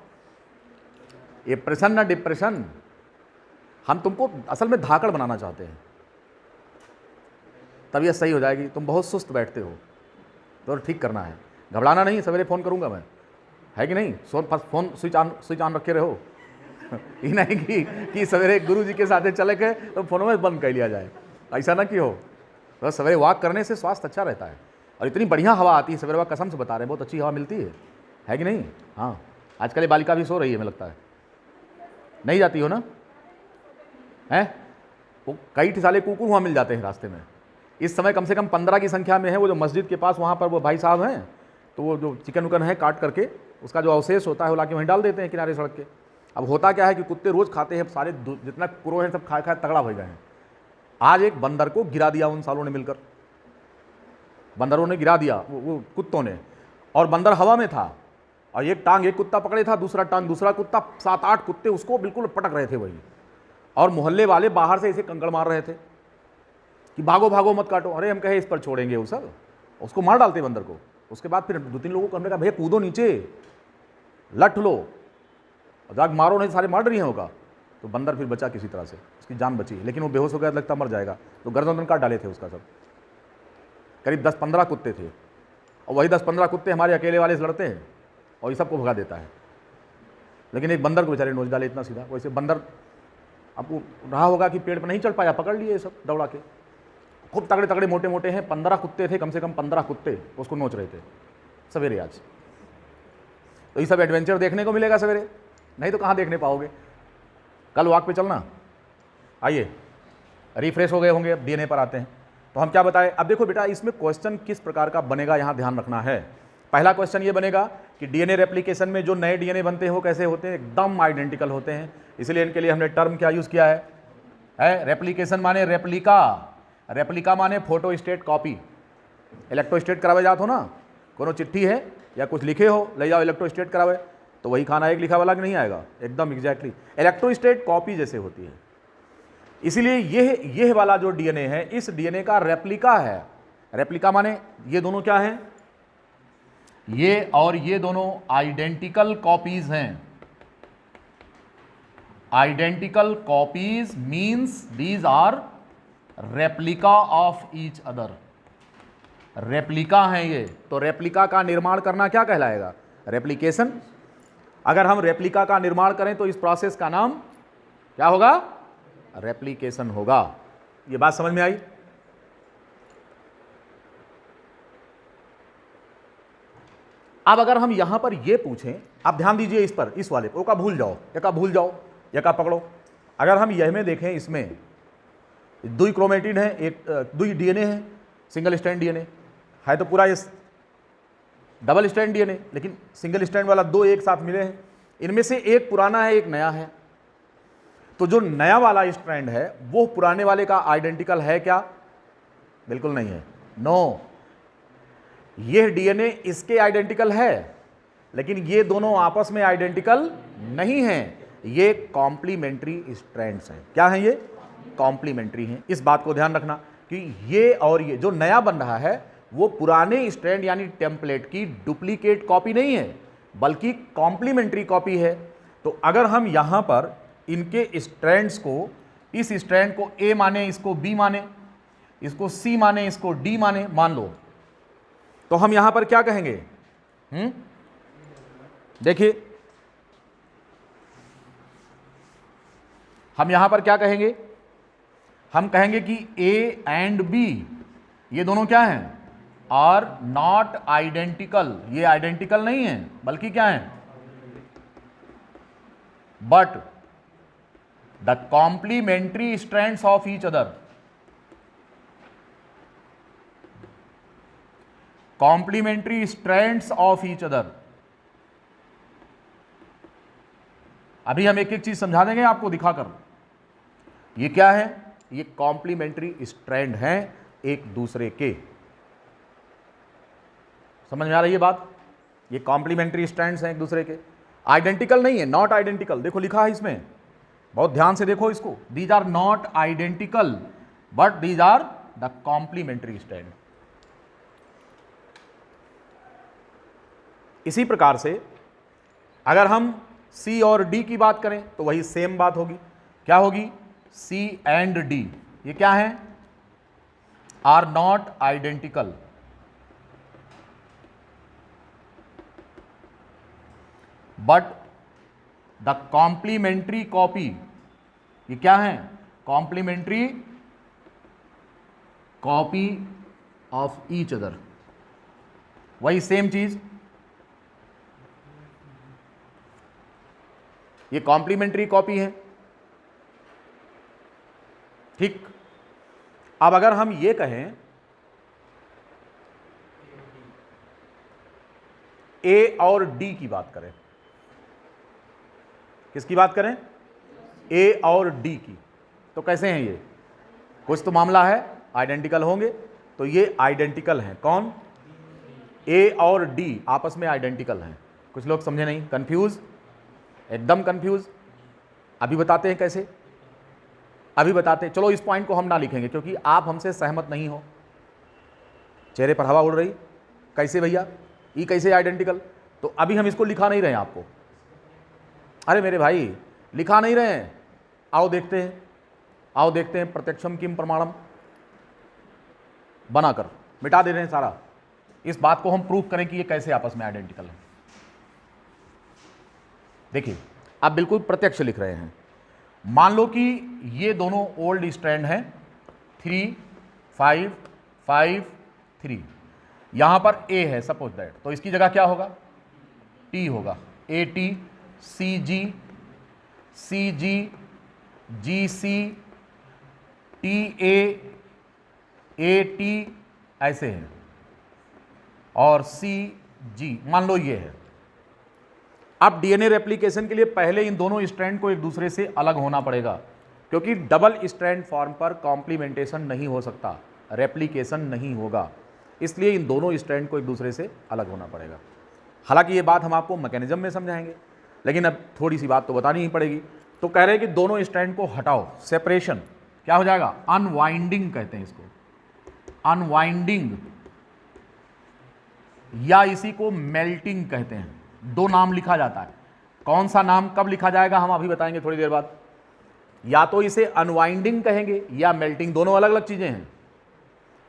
एप्रेशन ना डिप्रेशन। हम तुमको असल में धाकड़ बनाना चाहते हैं, तबीयत सही हो जाएगी। तुम बहुत सुस्त बैठते हो तो ठीक करना है, घबराना नहीं, सवेरे फ़ोन करूंगा मैं, है कि नहीं? फ़ोन स्विच ऑन रखे रहो ये नहीं कि सवेरे गुरु जी के साथ चले गए तो फोनों में बंद कर लिया जाए, ऐसा ना कि हो। तो सवेरे वॉक करने से स्वास्थ्य अच्छा रहता है, और इतनी बढ़िया हवा आती है सवेरे, वॉक कसम से बता रहे हैं, बहुत अच्छी हवा मिलती है कि नहीं? हाँ, आजकल ये बालिका भी सो रही है, हमें लगता है नहीं जाती हो ना, है? वो कई ठिसाले कुकुर वहाँ मिल जाते हैं रास्ते में। इस समय कम से कम 15 की संख्या में है। वो जो मस्जिद के पास वहाँ पर वो भाई साहब हैं, तो वो जो चिकन उकन है काट करके उसका जो अवशेष होता है वो लाके वहीं डाल देते हैं किनारे सड़क के। अब होता क्या है कि कुत्ते रोज़ खाते हैं, सारे जितना कुरो हैं सब खा खा तगड़ा हो गए हैं। आज एक बंदर को गिरा दिया उन सालों ने मिलकर, बंदरों ने गिरा दिया, वो कुत्तों ने, और बंदर हवा में था, और एक टांग एक कुत्ता पकड़े था, दूसरा टांग दूसरा कुत्ता, 7-8 कुत्ते उसको बिल्कुल पटक रहे थे वही, और मोहल्ले वाले बाहर से इसे कंकड़ मार रहे थे कि भागो भागो मत काटो। अरे हम कहे इस पर छोड़ेंगे वो सर, उसको मार डालते बंदर को। उसके बाद फिर 2-3 लोगों को हमने कहा भैया कूदो नीचे, लठ लो, जाग मारो नहीं सारे मार रही हैं होगा। तो बंदर फिर बचा किसी तरह से, उसकी जान बची, लेकिन वो बेहोश हो गया, लगता मर जाएगा, तो गर्दन काट डाले थे उसका सब। करीब 10-15 कुत्ते थे, और वही 10-15 कुत्ते हमारे अकेले वाले से लड़ते हैं और ये सबको भगा देता है, लेकिन एक बंदर को बेचारे नोच डाले इतना सीधा। वैसे बंदर आपको रहा होगा कि पेड़ पर नहीं चढ़ पाया, पकड़ लिए ये सब दौड़ा के, खूब तगड़े तगड़े मोटे मोटे हैं। 15 कुत्ते थे, कम से कम 15 कुत्ते उसको नोच रहे थे सवेरे आज। तो ये सब एडवेंचर देखने को मिलेगा सवेरे, नहीं तो कहाँ देखने पाओगे। कल वॉक पे चलना। आइए, रिफ्रेश हो गए होंगे, अब डीएनए पर आते हैं। तो हम क्या बताएं, अब देखो बेटा इसमें क्वेश्चन किस प्रकार का बनेगा, यहाँ ध्यान रखना है। पहला क्वेश्चन ये बनेगा कि डीएनए रेप्लिकेशन में जो नए डीएनए बनते हैं वो कैसे होते हैं, एकदम आइडेंटिकल होते हैं। इसलिए इनके लिए हमने टर्म क्या यूज़ किया है रेप्लिकेशन माने रेप्लिका, रेप्लिका माने फोटो स्टेट कॉपी। इलेक्ट्रोस्टेट करावे जात हो ना, कोनो चिट्ठी है या कुछ लिखे हो, ले जाओ इलेक्ट्रोस्टेट करावे, तो वही खाना एक लिखा वाला कि नहीं आएगा, एकदम एग्जैक्टली इलेक्ट्रोस्टेट कॉपी जैसे होती है। इसीलिए यह वाला जो डीएनए है, इस डीएनए का रेप्लिका है। रेप्लिका माने ये दोनों क्या हैं, ये और ये दोनों आइडेंटिकल कॉपीज हैं। Identical copies means these are replica of each other. Replica हैं ये, तो रेप्लिका का निर्माण करना क्या कहलाएगा, रेप्लिकेशन। अगर हम रेप्लिका का निर्माण करें तो इस प्रोसेस का नाम क्या होगा, रेप्लिकेशन होगा। ये बात समझ में आई? अब अगर हम यहां पर ये पूछें, आप ध्यान दीजिए इस पर, इस वाले का भूल जाओ, यका भूल जाओ, यका पकड़ो। अगर हम यह में देखें, इसमें 2 क्रोमेटिन है, एक 2 डीएनए है, सिंगल स्ट्रैंड डीएनए है, तो पूरा ये डबल स्ट्रैंड डीएनए, लेकिन सिंगल स्ट्रैंड वाला 2 एक साथ मिले हैं। इनमें से एक पुराना है, एक नया है। तो जो नया वाला स्ट्रैंड है वो पुराने वाले का आइडेंटिकल है क्या, बिल्कुल नहीं है, नो। ये डीएनए इसके आइडेंटिकल है, लेकिन ये दोनों आपस में आइडेंटिकल नहीं हैं, ये कॉम्प्लीमेंट्री स्ट्रैंड्स हैं। क्या हैं ये, कॉम्प्लीमेंट्री हैं। इस बात को ध्यान रखना कि ये और ये जो नया बन रहा है वो पुराने स्ट्रैंड यानी टेम्पलेट की डुप्लीकेट कॉपी नहीं है, बल्कि कॉम्प्लीमेंट्री कॉपी है। तो अगर हम यहां पर इनके स्ट्रैंड्स को, इस स्ट्रैंड को ए माने, इसको बी माने, इसको सी माने, इसको डी माने, मान लो, तो हम यहां पर क्या कहेंगे, देखिए हम यहां पर क्या कहेंगे, हम कहेंगे कि ए एंड बी ये दोनों क्या हैं, आर नॉट आइडेंटिकल। ये आइडेंटिकल नहीं है, बल्कि क्या है, but the complementary strands of each other. Complementary strands of each other. अभी हम एक एक चीज समझा देंगे आपको दिखाकर। ये क्या है, ये कॉम्प्लीमेंट्री स्ट्रैंड हैं एक दूसरे के। समझ में आ रही है बात, ये कॉम्प्लीमेंट्री स्ट्रैंड्स हैं एक दूसरे के, आइडेंटिकल नहीं है, नॉट आइडेंटिकल। देखो लिखा है इसमें, बहुत ध्यान से देखो इसको, these are not identical but these are the complementary strand. इसी प्रकार से अगर हम सी और डी की बात करें तो वही सेम बात होगी, क्या होगी, सी एंड डी ये क्या है, are not identical, but the complementary copy, ये क्या है, complementary copy of each other, वही सेम चीज, ये कॉम्प्लीमेंट्री कॉपी है। ठीक, अब अगर हम ये कहें ए और डी की बात करें, किसकी बात करें, ए और डी की, तो कैसे हैं ये, कुछ तो मामला है, आइडेंटिकल होंगे, तो ये आइडेंटिकल हैं, कौन, ए और डी आपस में आइडेंटिकल हैं। कुछ लोग समझे नहीं, कंफ्यूज, एकदम कंफ्यूज, अभी बताते हैं कैसे, अभी बताते हैं। चलो इस पॉइंट को हम ना लिखेंगे क्योंकि आप हमसे सहमत नहीं हो, चेहरे पर हवा उड़ रही, कैसे भैया, ये कैसे आइडेंटिकल, तो अभी हम इसको लिखा नहीं रहे हैं आपको, अरे मेरे भाई लिखा नहीं रहे हैं, आओ देखते हैं, आओ देखते हैं, प्रत्यक्षम किम प्रमाणम बनाकर मिटा दे रहे हैं सारा, इस बात को हम प्रूव करें कि ये कैसे आपस में आइडेंटिकल है। देखिए आप बिल्कुल प्रत्यक्ष लिख रहे हैं, मान लो कि ये दोनों ओल्ड स्ट्रैंड हैं 3 5 5 3, यहां पर ए है सपोज दैट, तो इसकी जगह क्या होगा, टी होगा, A T C G G C T A T ऐसे है, और सी जी मान लो ये है। अब डीएनए रेप्लिकेशन के लिए पहले इन दोनों स्ट्रैंड को एक दूसरे से अलग होना पड़ेगा, क्योंकि डबल स्ट्रैंड फॉर्म पर कॉम्प्लीमेंटेशन नहीं हो सकता, रेप्लिकेशन नहीं होगा, इसलिए इन दोनों स्ट्रैंड को एक दूसरे से अलग होना पड़ेगा। हालांकि ये बात हम आपको मैकेनिज्म में समझाएंगे, लेकिन अब थोड़ी सी बात तो बतानी ही पड़ेगी। तो कह रहे हैं कि दोनों स्ट्रैंड को हटाओ, सेपरेशन क्या हो जाएगा, अनवाइंडिंग कहते हैं इसको, अनवाइंडिंग, या इसी को मेल्टिंग कहते हैं, दो नाम लिखा जाता है, कौन सा नाम कब लिखा जाएगा हम अभी बताएंगे थोड़ी देर बाद, या तो इसे अनवाइंडिंग कहेंगे या मेल्टिंग, दोनों अलग अलग चीजें हैं,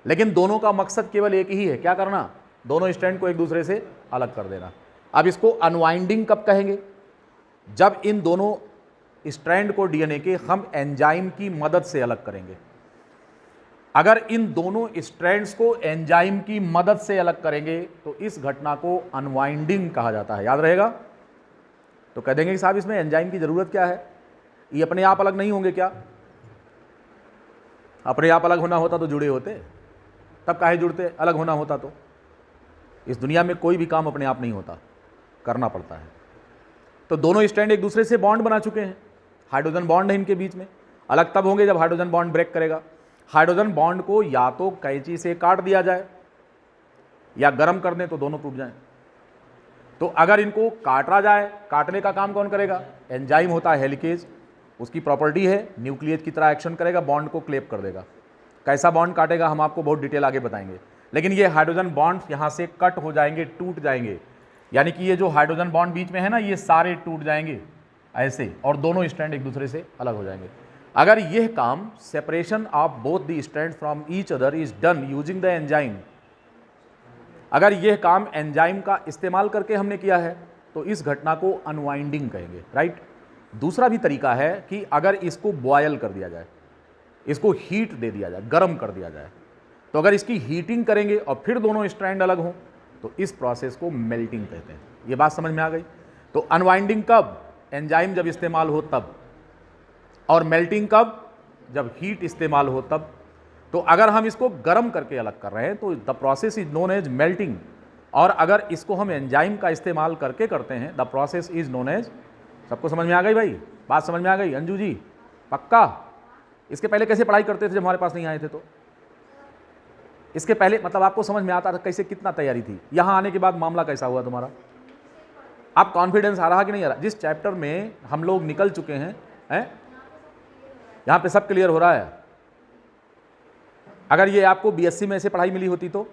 लेकिन दोनों का मकसद केवल एक ही है, क्या करना, दोनों स्ट्रैंड को एक दूसरे से अलग कर देना। अब इसको अनवाइंडिंग कब कहेंगे, जब इन दोनों स्ट्रैंड को डीएनए के हम एंजाइम की मदद से अलग करेंगे। अगर इन दोनों स्ट्रैंड्स को एंजाइम की मदद से अलग करेंगे तो इस घटना को अनवाइंडिंग कहा जाता है, याद रहेगा। तो कह देंगे कि साहब इसमें एंजाइम की जरूरत क्या है, ये अपने आप अलग नहीं होंगे क्या, अपने आप अलग होना होता तो जुड़े होते, तब काहे जुड़ते, अलग होना होता तो। इस दुनिया में कोई भी काम अपने आप नहीं होता, करना पड़ता है। तो दोनों स्ट्रैंड एक दूसरे से बॉन्ड बना चुके हैं, हाइड्रोजन बॉन्ड है इनके बीच में, अलग तब होंगे जब हाइड्रोजन बॉन्ड ब्रेक करेगा। हाइड्रोजन बॉन्ड को या तो कैंची से काट दिया जाए या गर्म कर दें तो दोनों टूट जाएं। तो अगर इनको काटा जाए, काटने का काम कौन करेगा, एंजाइम होता है हेलिकेज, उसकी प्रॉपर्टी है न्यूक्लियस की तरह एक्शन करेगा, बॉन्ड को क्लेप कर देगा। कैसा बॉन्ड काटेगा हम आपको बहुत डिटेल आगे बताएंगे, लेकिन ये हाइड्रोजन बॉन्ड यहां से कट हो जाएंगे, टूट जाएंगे, यानी कि ये जो हाइड्रोजन बॉन्ड बीच में है ना, ये सारे टूट जाएंगे ऐसे, और दोनों स्ट्रैंड एक दूसरे से अलग हो जाएंगे। अगर यह काम separation of both the strand from each other is done using the enzyme, अगर यह काम एंजाइम का इस्तेमाल करके हमने किया है तो इस घटना को अनवाइंडिंग कहेंगे, राइट। दूसरा भी तरीका है कि अगर इसको बॉयल कर दिया जाए, इसको हीट दे दिया जाए, गर्म कर दिया जाए, तो अगर इसकी हीटिंग करेंगे और फिर दोनों स्ट्रैंड अलग हों तो इस प्रोसेस को मेल्टिंग कहते हैं। ये बात समझ में आ गई। तो अनवाइंडिंग कब, एंजाइम जब इस्तेमाल हो तब, और मेल्टिंग कब, जब हीट इस्तेमाल हो तब। तो अगर हम इसको गर्म करके अलग कर रहे हैं तो the process is known as melting, और अगर इसको हम एंजाइम का इस्तेमाल करके करते हैं the process is known as, सबको समझ में आ गई भाई, बात समझ में आ गई अंजू जी, पक्का। इसके पहले कैसे पढ़ाई करते थे जब हमारे पास नहीं आए थे, तो इसके पहले मतलब आपको समझ में आता था कैसे, कितना तैयारी थी, यहां आने के बाद मामला कैसा हुआ तुम्हारा, आप कॉन्फिडेंस आ रहा कि नहीं आ रहा, जिस चैप्टर में हम लोग निकल चुके हैं, यहां पे सब क्लियर हो रहा है। अगर ये आपको बीएससी में ऐसे पढ़ाई मिली होती तो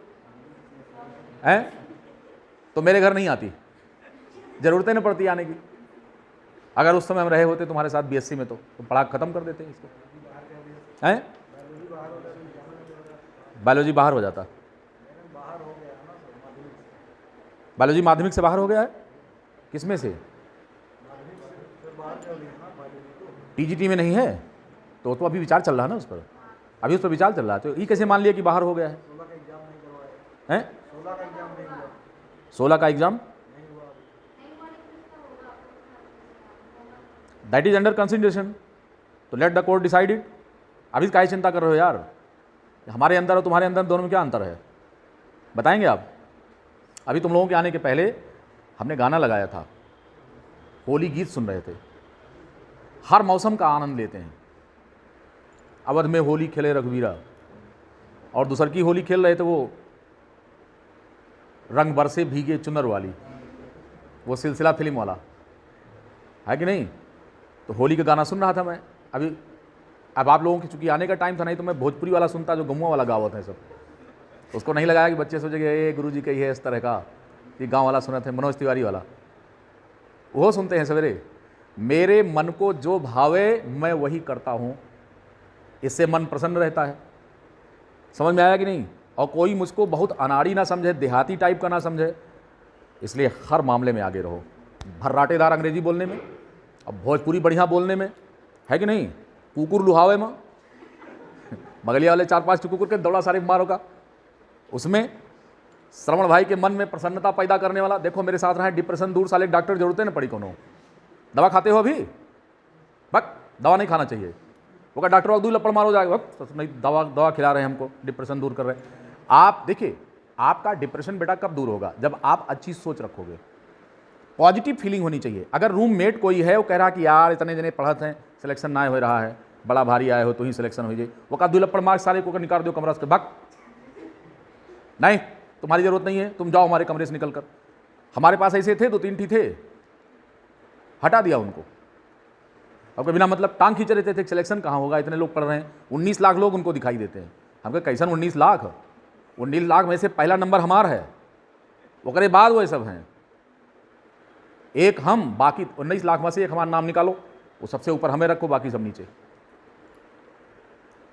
मेरे घर नहीं आती, जरूरत ही नहीं पड़ती आने की। अगर उस समय हम रहे होते तुम्हारे साथ बीएससी में तो पढ़ा खत्म कर देते इसको। हैं बायोलॉजी बाहर हो जाता, बायोलॉजी माध्यमिक से बाहर हो गया है। किसमें से? टीजीटी में नहीं है तो अभी विचार चल रहा है ना उस पर, अभी उस पर विचार चल रहा है। तो ये कैसे मान लिया कि बाहर हो गया है? 16 का exam that is under consideration, तो let the court decide it. अभी काहे चिंता कर रहे हो यार? हमारे अंदर और तुम्हारे अंदर दोनों में क्या अंतर है बताएंगे आप? अभी तुम लोगों के आने के पहले हमने गाना लगाया था, होली गीत सुन रहे थे। हर मौसम का आनंद लेते हैं। अवध में होली खेले रघुवीरा, और दूसर की होली खेल रहे थे वो रंग बरसे भीगे चुनर वाली, वो सिलसिला फिल्म वाला है कि नहीं? तो होली का गाना सुन रहा था मैं अभी। अब आप लोगों की चूंकि आने का टाइम था, नहीं तो मैं भोजपुरी वाला सुनता जो गमुआ वाला गावत है सब। उसको नहीं लगाया कि बच्चे सोचेंगे ये गुरुजी कही है इस तरह का, कि गाँव वाला सुना थे मनोज तिवारी वाला, वो सुनते हैं सवेरे। मेरे मन को जो भावे मैं वही करता हूँ, इससे मन प्रसन्न रहता है। समझ में आया कि नहीं? और कोई मुझको बहुत अनाड़ी ना समझे, देहाती टाइप का ना समझे, इसलिए हर मामले में आगे रहो। भर्राटेदार अंग्रेजी बोलने में और भोजपुरी बढ़िया बोलने में, है कि नहीं? कुकुर लुहावे में बगलिया वाले 4-5 कुकुर के दौड़ा सारे मारो का, उसमें श्रवण भाई के मन में प्रसन्नता पैदा करने वाला। देखो मेरे साथ रहे, डिप्रेशन दूर, साले डॉक्टर जरूरत है ना पड़ी कोनो। दवा खाते हो अभी? बक दवा नहीं खाना चाहिए। वो का डॉक्टर अब्दुल लपड़ मारो जाएगा, वक्त नहीं, दवा खिला रहे हैं हमको, डिप्रेशन दूर कर रहे हैं। आप देखिए, आपका डिप्रेशन बेटा कब दूर होगा? जब आप अच्छी सोच रखोगे, पॉजिटिव फीलिंग होनी चाहिए। अगर रूममेट कोई है वो कह रहा कि यार इतने जने पढ़त हैं, सिलेक्शन ना हो रहा है, बड़ा भारी आए हो तो ही सिलेक्शन हो जाए, वो का दुलप्पड़ मार्क्स सारे को निकाल दो कमरा से, भग नहीं, तुम्हारी जरूरत नहीं है, तुम जाओ हमारे कमरे से निकल कर। हमारे पास ऐसे थे 2-3 थे, हटा दिया उनको। अब बिना मतलब टांग खींच रहे थे, सिलेक्शन कहाँ होगा, इतने लोग पढ़ रहे हैं, 19 लाख लोग उनको दिखाई देते हैं। हम कहे कैसन 19 लाख? 19 लाख में से पहला नंबर हमार है, वो करे बाद वो सब हैं, एक हम, बाकी 19 लाख में से एक हमारा नाम निकालो, वो सबसे ऊपर हमें रखो, बाकी सब नीचे।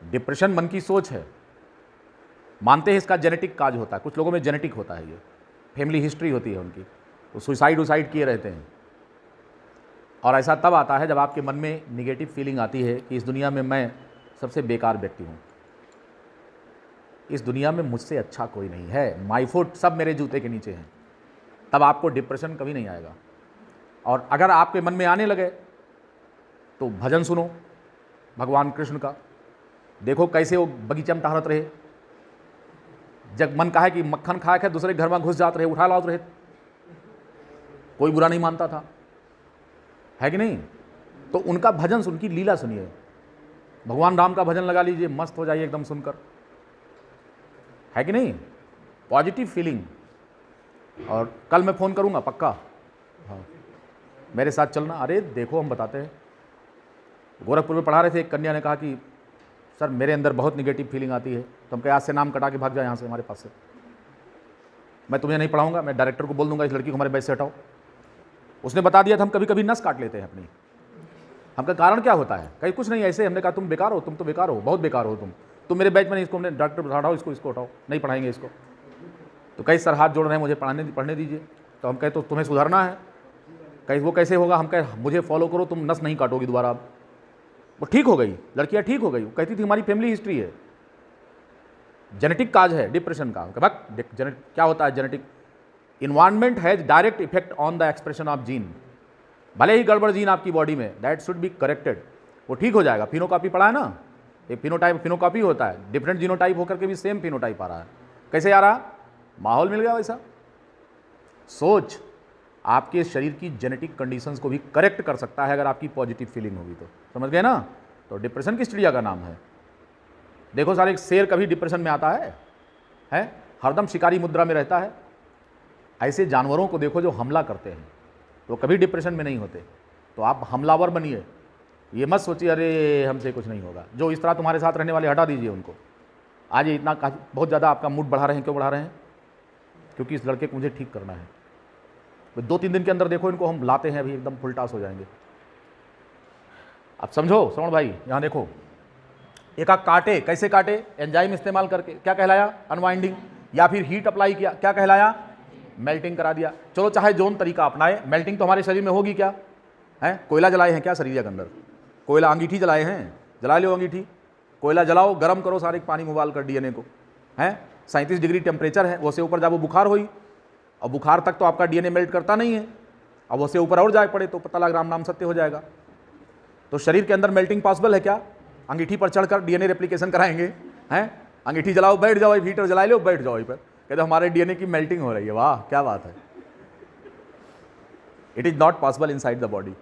डिप्रेशन मन की सोच है। मानते हैं इसका जेनेटिक काज होता है, कुछ लोगों में जेनेटिक होता है, ये फैमिली हिस्ट्री होती है उनकी, वो सुसाइड किए रहते हैं। और ऐसा तब आता है जब आपके मन में निगेटिव फीलिंग आती है कि इस दुनिया में मैं सबसे बेकार व्यक्ति हूँ, इस दुनिया में मुझसे अच्छा कोई नहीं है, माई फुट, सब मेरे जूते के नीचे हैं। तब आपको डिप्रेशन कभी नहीं आएगा। और अगर आपके मन में आने लगे तो भजन सुनो भगवान कृष्ण का, देखो कैसे वो बगीचा में टहलत रहे, जब मन कहा कि मक्खन खाए के दूसरे घर में घुस जाते रहे, उठा लाते रहे, कोई बुरा नहीं मानता था, है कि नहीं? तो उनका भजन सुन, की लीला सुनिए। भगवान राम का भजन लगा लीजिए, मस्त हो जाइए एकदम सुनकर, है कि नहीं? Positive feeling. और कल मैं फ़ोन करूंगा पक्का, हाँ मेरे साथ चलना। अरे देखो हम बताते हैं, गोरखपुर में पढ़ा रहे थे, एक कन्या ने कहा कि सर मेरे अंदर बहुत निगेटिव फीलिंग आती है, तो हम कहे आज से नाम कटा के भाग जाए यहाँ से, हमारे पास से, मैं तुम्हें नहीं पढ़ाऊंगा, मैं डायरेक्टर को बोल दूंगा इस लड़की को हमारे बैच से हटाओ। उसने बता दिया था हम कभी कभी नस काट लेते हैं अपनी। हमका कारण क्या होता है? कहीं कुछ नहीं, ऐसे हमने कहा तुम बेकार हो, तुम तो बेकार हो, बहुत बेकार हो तुम मेरे बैच में नहीं, इसको हमने डॉक्टर हटाओ, इसको हटाओ, नहीं पढ़ाएंगे इसको। तो कई सर हाथ जोड़ रहे हैं मुझे पढ़ने दीजिए, तो हम कहे तो तुम्हें सुधरना है। कहीं वो कैसे होगा? हम कहे मुझे फॉलो करो, तुम नस नहीं काटोगी दोबारा। अब वो ठीक हो गई, लड़कियां ठीक हो गई। वो कहती थी हमारी फैमिली हिस्ट्री है, जेनेटिक काज है डिप्रेशन का। क्या होता है genetic? Environment has direct effect on the expression of gene. भले ही गड़बड़ जीन आपकी बॉडी में, दैट शुड बी करेक्टेड, वो ठीक हो जाएगा। फिनोकॉपी पढ़ा है ना, एक फिनोकॉपी होता है, डिफरेंट जीनोटाइप होकर के भी सेम फिनोटाइप आ रहा है। कैसे आ रहा? माहौल मिल गया वैसा। सोच आपके शरीर की जेनेटिक कंडीशंस को भी करेक्ट कर सकता है अगर आपकी पॉजिटिव फीलिंग होगी तो। समझ गए ना? तो डिप्रेशन किस चिड़िया का नाम है? देखो सारे, शेर कभी डिप्रेशन में आता है? हरदम शिकारी मुद्रा में रहता है। ऐसे जानवरों को देखो जो हमला करते हैं, तो कभी डिप्रेशन में नहीं होते। तो आप हमलावर बनिए, ये मत सोचिए अरे हमसे कुछ नहीं होगा। जो इस तरह तुम्हारे साथ रहने वाले हटा दीजिए उनको। आज ये इतना बहुत ज़्यादा आपका मूड बढ़ा रहे हैं, क्यों बढ़ा रहे हैं? क्योंकि इस लड़के को मुझे ठीक करना है। 2-3 दिन के अंदर देखो इनको हम लाते हैं, अभी एकदम फुल टास हो जाएंगे। अब समझो श्रवण भाई, यहां देखो, एक आग काटे, कैसे काटे? एंजाइम इस्तेमाल करके, क्या कहलाया? अनवाइंडिंग। या फिर हीट अप्लाई किया, क्या कहलाया? मेल्टिंग करा दिया। चलो चाहे जोन तरीका अपनाए, मेल्टिंग तो हमारे शरीर में होगी क्या? है कोयला जलाए हैं क्या शरीर के अंदर? कोयला, अंगीठी जलाए हैं, जला लो अंगीठी, कोयला जलाओ, गर्म करो सारे पानी में उबाल कर डीएनए को, है 37 डिग्री टेम्परेचर है, वो से ऊपर जब वो बुखार हुई, और बुखार तक तो आपका डीएनए मेल्ट करता नहीं है, अब वो से ऊपर और जाए पड़े तो पता लग राम नाम सत्य हो जाएगा। तो शरीर के अंदर मेल्टिंग पॉसिबल है क्या? अंगीठी पर चढ़कर डीएनए रेप्लिकेशन कराएंगे, हैं? अंगीठी जलाओ, बैठ जाओ, हीटर जला लो, बैठ जाओ पर, कहते हमारे डीएनए की मेल्टिंग हो रही है। वाह क्या बात है। It is not possible inside the body,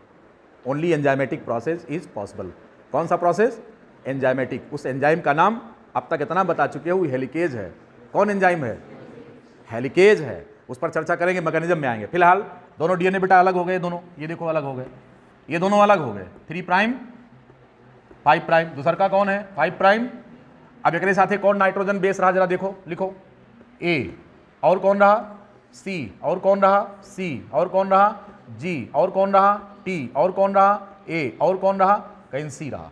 only enzymatic process is possible. कौन सा प्रोसेस? एंजाइमेटिक। उस एंजाइम का नाम अब तक इतना बता चुके हो, हेलिकेज है। कौन एंजाइम है? हेलिकेज है। उस पर चर्चा करेंगे, मैकेनिज्म में आएंगे। फिलहाल दोनों डीएनए बेटा अलग हो गए, दोनों ये देखो अलग हो गए, ये दोनों अलग हो गए, 3 प्राइम 5 प्राइम। दूसर का कौन है? 5 प्राइम। अब एक साथ कौन नाइट्रोजन बेस रहा, जरा देखो, लिखो ए, और कौन रहा? सी, और कौन रहा? सी, और कौन रहा? जी, और कौन रहा? टी, और कौन रहा? ए, और कौन रहा? कहीं सी रहा,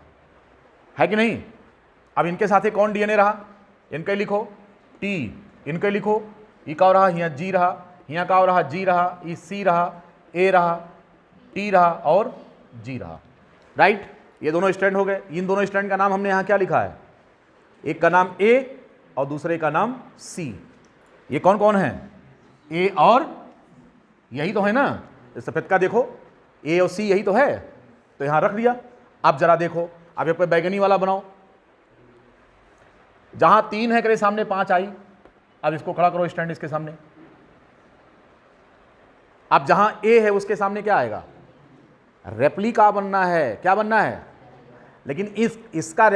है कि नहीं? अब इनके साथ कौन डीएनए रहा? इनके लिखो टी, इनके लिखो ई का रहा, यहाँ जी रहा, यहाँ का रहा जी रहा, ई सी रहा, ए रहा, टी रहा और जी रहा, राइट। ये दोनों स्ट्रैंड हो गए। इन दोनों स्ट्रैंड का नाम हमने यहाँ क्या लिखा है? एक का नाम ए और दूसरे का नाम सी। ये कौन कौन है? ए और, यही तो है ना, सफेद का देखो ए और सी, यही तो है, तो यहां रख दिया। अब जरा देखो, अब एक बैगनी वाला बनाओ, जहां 3 है करे सामने 5 आई। अब इसको खड़ा करो स्टैंड इसके सामने। अब जहां ए है उसके सामने क्या आएगा? रेप्लिका बनना है। क्या बनना है? लेकिन इसका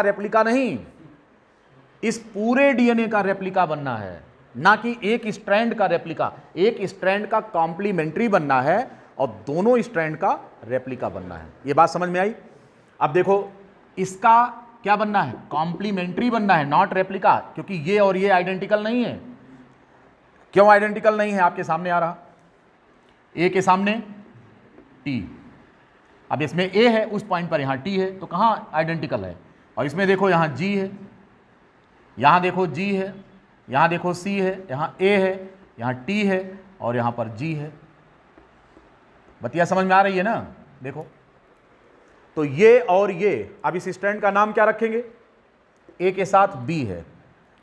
रेप्लिका नहीं, इस पूरे डीएनए का रेप्लिका बनना है, ना कि एक स्ट्रैंड का रेप्लिका। एक स्ट्रैंड का कॉम्प्लीमेंट्री बनना है और दोनों स्ट्रैंड का रेप्लिका बनना है। ये बात समझ में आई? अब देखो, इसका क्या बनना है? कॉम्प्लीमेंट्री बनना है, नॉट रेप्लिका, क्योंकि ये और ये आइडेंटिकल नहीं है। क्यों आइडेंटिकल नहीं है? आपके सामने आ रहा, ए के सामने टी। अब इसमें ए है, उस पॉइंट पर यहां टी है, तो कहां आइडेंटिकल है? और इसमें देखो यहां जी है, यहां देखो जी है, यहां देखो सी है, यहां ए है, यहां टी है और यहां पर जी है। बतिया समझ में आ रही है ना? देखो, तो ये और ये, अब इस स्ट्रैंड का नाम क्या रखेंगे? ए के साथ बी है।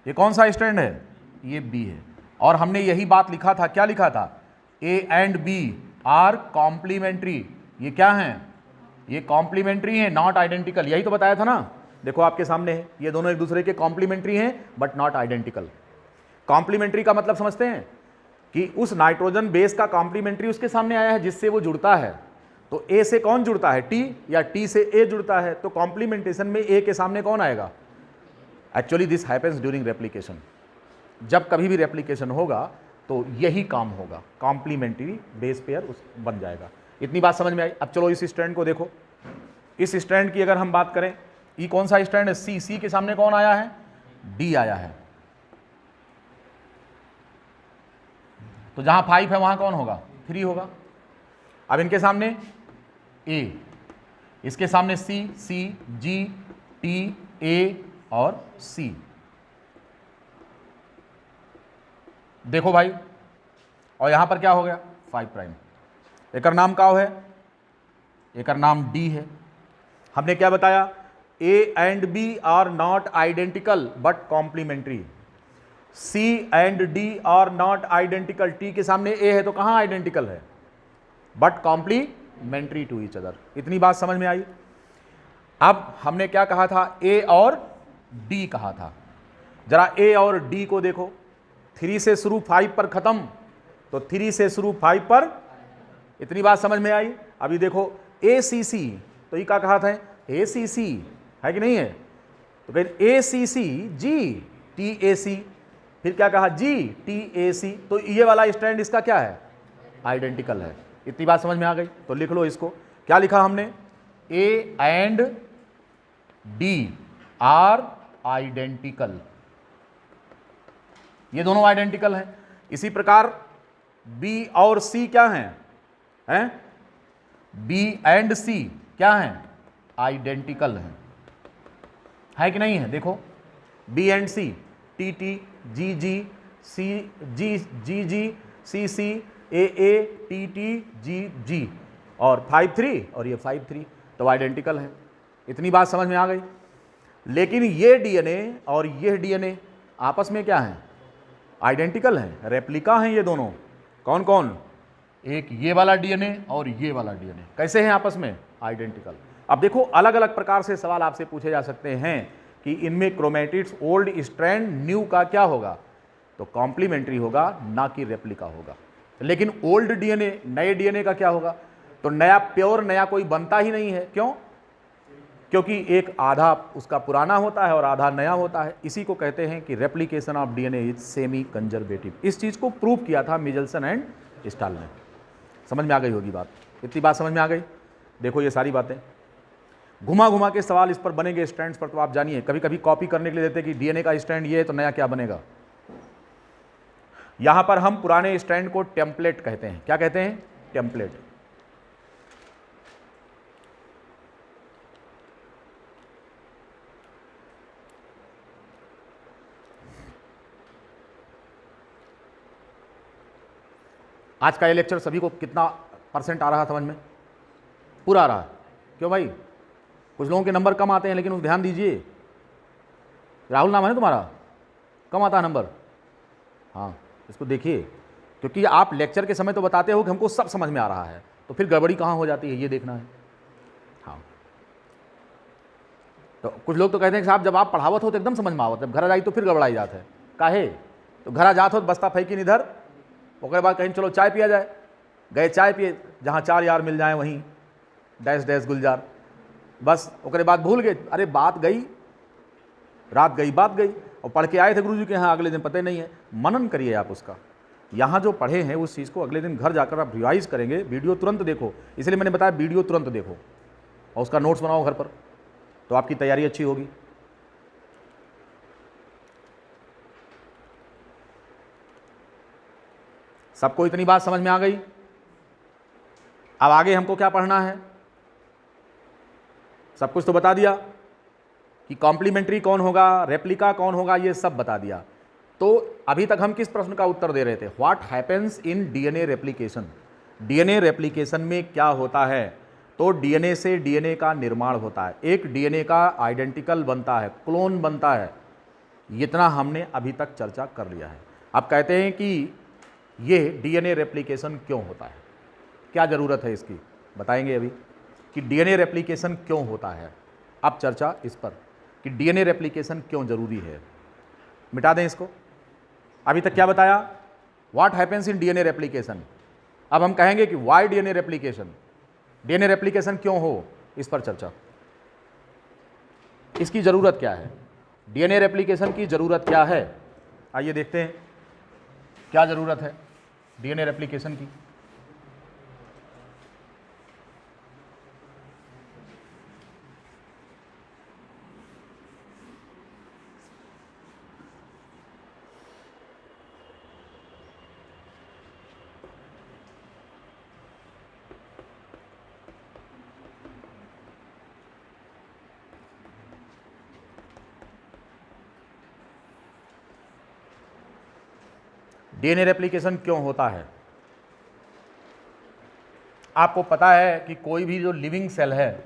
ये कौन सा स्ट्रैंड है? ये बी है। और हमने यही बात लिखा था, क्या लिखा था? A and B are complementary. ये क्या है? ये कॉम्प्लीमेंट्री है, नॉट आइडेंटिकल। यही तो बताया था ना, देखो आपके सामने है, ये दोनों एक दूसरे के कॉम्प्लीमेंट्री हैं बट नॉट आइडेंटिकल। कॉम्प्लीमेंट्री का मतलब समझते हैं कि उस नाइट्रोजन बेस का कॉम्प्लीमेंट्री उसके सामने आया है जिससे वो जुड़ता है। तो ए से कौन जुड़ता है? टी, या टी से ए जुड़ता है, तो कॉम्प्लीमेंटेशन में ए के सामने कौन आएगा? Actually this happens during replication. जब कभी भी रेप्लिकेशन होगा तो यही काम होगा, कॉम्प्लीमेंट्री बेस पेयर बन जाएगा। इतनी बात समझ में आई? अब चलो इस स्ट्रैंड को देखो। इस स्ट्रैंड की अगर हम बात करें, ई कौन सा स्ट्रैंड है? सी। सी के सामने कौन आया है? डी आया है। तो जहां 5 है वहां कौन होगा? 3 होगा। अब इनके सामने ए, इसके सामने सी, सी, जी, टी, ए और सी। देखो भाई, और यहां पर क्या हो गया? 5 प्राइम। एक नाम का है, एक नाम डी है। हमने क्या बताया? A and B are not identical but complementary. C and D are not identical. T के सामने ए है तो कहां आइडेंटिकल है? But complementary to each other. इतनी बात समझ में आई? अब हमने क्या कहा था? ए और डी कहा था। जरा ए और डी को देखो, 3 से शुरू 5 पर खत्म, तो 3 से शुरू 5 पर। इतनी बात समझ में आई? अभी देखो ए सी सी, तो ये क्या कहा था? ए सी सी, है कि नहीं है? तो फिर ए सी सी जी टी ए सी, फिर क्या कहा? जी टी ए सी। तो ये वाला स्टैंड इसका क्या है? आइडेंटिकल है। इतनी बात समझ में आ गई? तो लिख लो इसको। क्या लिखा हमने? A and D are identical. ये दोनों आइडेंटिकल हैं। इसी प्रकार बी और सी क्या हैं? बी एंड सी क्या हैं? आइडेंटिकल हैं, है कि नहीं है? देखो B and C, T T, G G, C G, G G, C C, A T T, G G, और 5 3 और ये 5 3, तो आइडेंटिकल हैं। इतनी बात समझ में आ गई। लेकिन ये डीएनए और ये डीएनए आपस में क्या हैं? आइडेंटिकल हैं, रेप्लिका हैं ये दोनों। कौन कौन? एक ये वाला डीएनए और ये वाला डीएनए। कैसे हैं आपस में? आइडेंटिकल। अब देखो अलग अलग प्रकार से सवाल आपसे पूछे जा सकते हैं कि इनमें क्रोमेटिड्स ओल्ड स्ट्रैंड न्यू का क्या होगा, तो कॉम्प्लीमेंट्री होगा, ना कि रेप्लिका होगा। लेकिन ओल्ड डीएनए, नए डीएनए का क्या होगा, तो नया प्योर नया कोई बनता ही नहीं है। क्यों? क्योंकि एक आधा उसका पुराना होता है और आधा नया होता है। इसी को कहते हैं कि replication of DNA is semi conservative. इस चीज को प्रूव किया था मिचेल्सन एंड स्टाल ने। समझ में आ गई होगी बात? इतनी बात समझ में आ गई? देखो ये सारी बातें घुमा घुमा के सवाल इस पर बनेंगे स्टैंड्स पर, तो आप जानिए कभी कभी कॉपी करने के लिए देते कि डीएनए का स्टैंड ये है तो नया क्या बनेगा। यहां पर हम पुराने स्टैंड को टेम्पलेट कहते हैं। क्या कहते हैं? टेम्पलेट। आज का ये लेक्चर सभी को कितना % आ रहा है समझ में? पूरा आ रहा है? क्यों भाई? कुछ लोगों के नंबर कम आते हैं, लेकिन ध्यान दीजिए, राहुल नाम है ना तुम्हारा, कम आता है नंबर। हाँ, इसको देखिए, क्योंकि आप लेक्चर के समय तो बताते हो कि हमको सब समझ में आ रहा है, तो फिर गड़बड़ी कहाँ हो जाती है ये देखना है। हाँ, तो कुछ लोग तो कहते हैं कि साहब जब आप पढ़ावत हो तो एकदम समझ में आवत, जब घर आई तो फिर गड़बड़ाई जात है। काहे? तो घर आ जात हो तो बस्ता फेंकी इधर, उसके बाद कहीं चलो चाय पिया जाए, गए चाय पिए, जहाँ 4 यार मिल जाए वहीं डैश डैश गुलजार, बस उसके बाद भूल गए। अरे बात गई, रात गई बात गई, और पढ़ के आए थे गुरुजी के यहाँ, अगले दिन पता ही नहीं है। मनन करिए आप उसका, यहाँ जो पढ़े हैं उस चीज़ को अगले दिन घर जाकर आप रिवाइज करेंगे। वीडियो तुरंत देखो, इसलिए मैंने बताया वीडियो तुरंत देखो और उसका नोट्स बनाओ घर पर, तो आपकी तैयारी अच्छी होगी। सबको इतनी बात समझ में आ गई? अब आगे हमको क्या पढ़ना है? सब कुछ तो बता दिया कि कॉम्प्लीमेंट्री कौन होगा, रेप्लिका कौन होगा, ये सब बता दिया। तो अभी तक हम किस प्रश्न का उत्तर दे रहे थे? What happens in DNA replication. DNA replication में क्या होता है? तो डीएनए से डीएनए का निर्माण होता है, एक डीएनए का आइडेंटिकल बनता है, क्लोन बनता है। इतना हमने अभी तक चर्चा कर लिया है। अब कहते हैं कि ये डीएनए रेप्लिकेशन क्यों होता है, क्या ज़रूरत है इसकी, बताएंगे अभी कि डीएनए रेप्लिकेशन क्यों होता है। अब चर्चा इस पर कि डीएनए रेप्लिकेशन क्यों ज़रूरी है। मिटा दें इसको। अभी तक क्या बताया? What happens in DNA replication. अब हम कहेंगे कि why DNA replication, DNA replication क्यों हो, इस पर चर्चा। इसकी ज़रूरत क्या है, डीएनए रेप्लिकेशन की ज़रूरत क्या है? आइए देखते हैं क्या ज़रूरत है डीएनए रेप्लिकेशन की। डीएनए रेप्लिकेशन क्यों होता है? आपको पता है कि कोई भी जो लिविंग सेल है,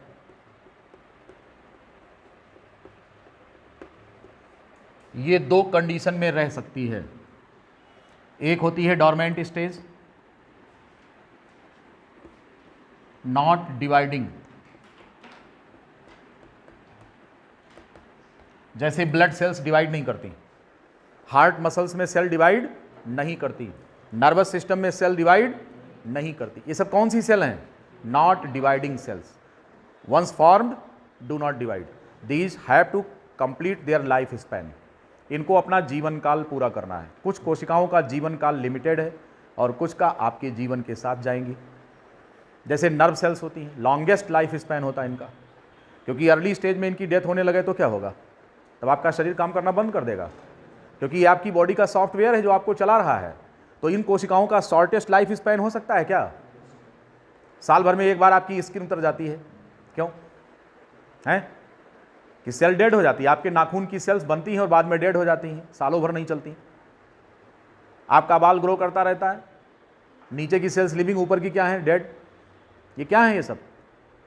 ये 2 कंडीशन में रह सकती है। एक होती है डोरमेंट स्टेज, नॉट डिवाइडिंग, जैसे ब्लड सेल्स डिवाइड नहीं करती, हार्ट मसल्स में सेल डिवाइड नहीं करती, नर्वस सिस्टम में सेल डिवाइड नहीं करती। ये सब कौन सी सेल हैं? Not dividing cells. Once formed do not divide, these have to complete their life span. इनको अपना जीवन काल पूरा करना है। कुछ कोशिकाओं का जीवन काल लिमिटेड है और कुछ का आपके जीवन के साथ जाएंगी। जैसे नर्व सेल्स होती हैं, लॉन्गेस्ट लाइफ स्पैन होता है इनका, क्योंकि अर्ली स्टेज में इनकी डेथ होने लगे तो क्या होगा, तब आपका शरीर काम करना बंद कर देगा, क्योंकि ये आपकी बॉडी का सॉफ्टवेयर है जो आपको चला रहा है। तो इन कोशिकाओं का शॉर्टेस्ट लाइफ स्पैन हो सकता है क्या? साल भर में एक बार आपकी स्किन उतर जाती है, क्यों? हैं कि सेल डेड हो जाती है। आपके नाखून की सेल्स बनती हैं और बाद में डेड हो जाती हैं, सालों भर नहीं चलती। आपका बाल ग्रो करता रहता है, नीचे की सेल्स लिविंग, ऊपर की क्या है, डेड। ये क्या है, ये सब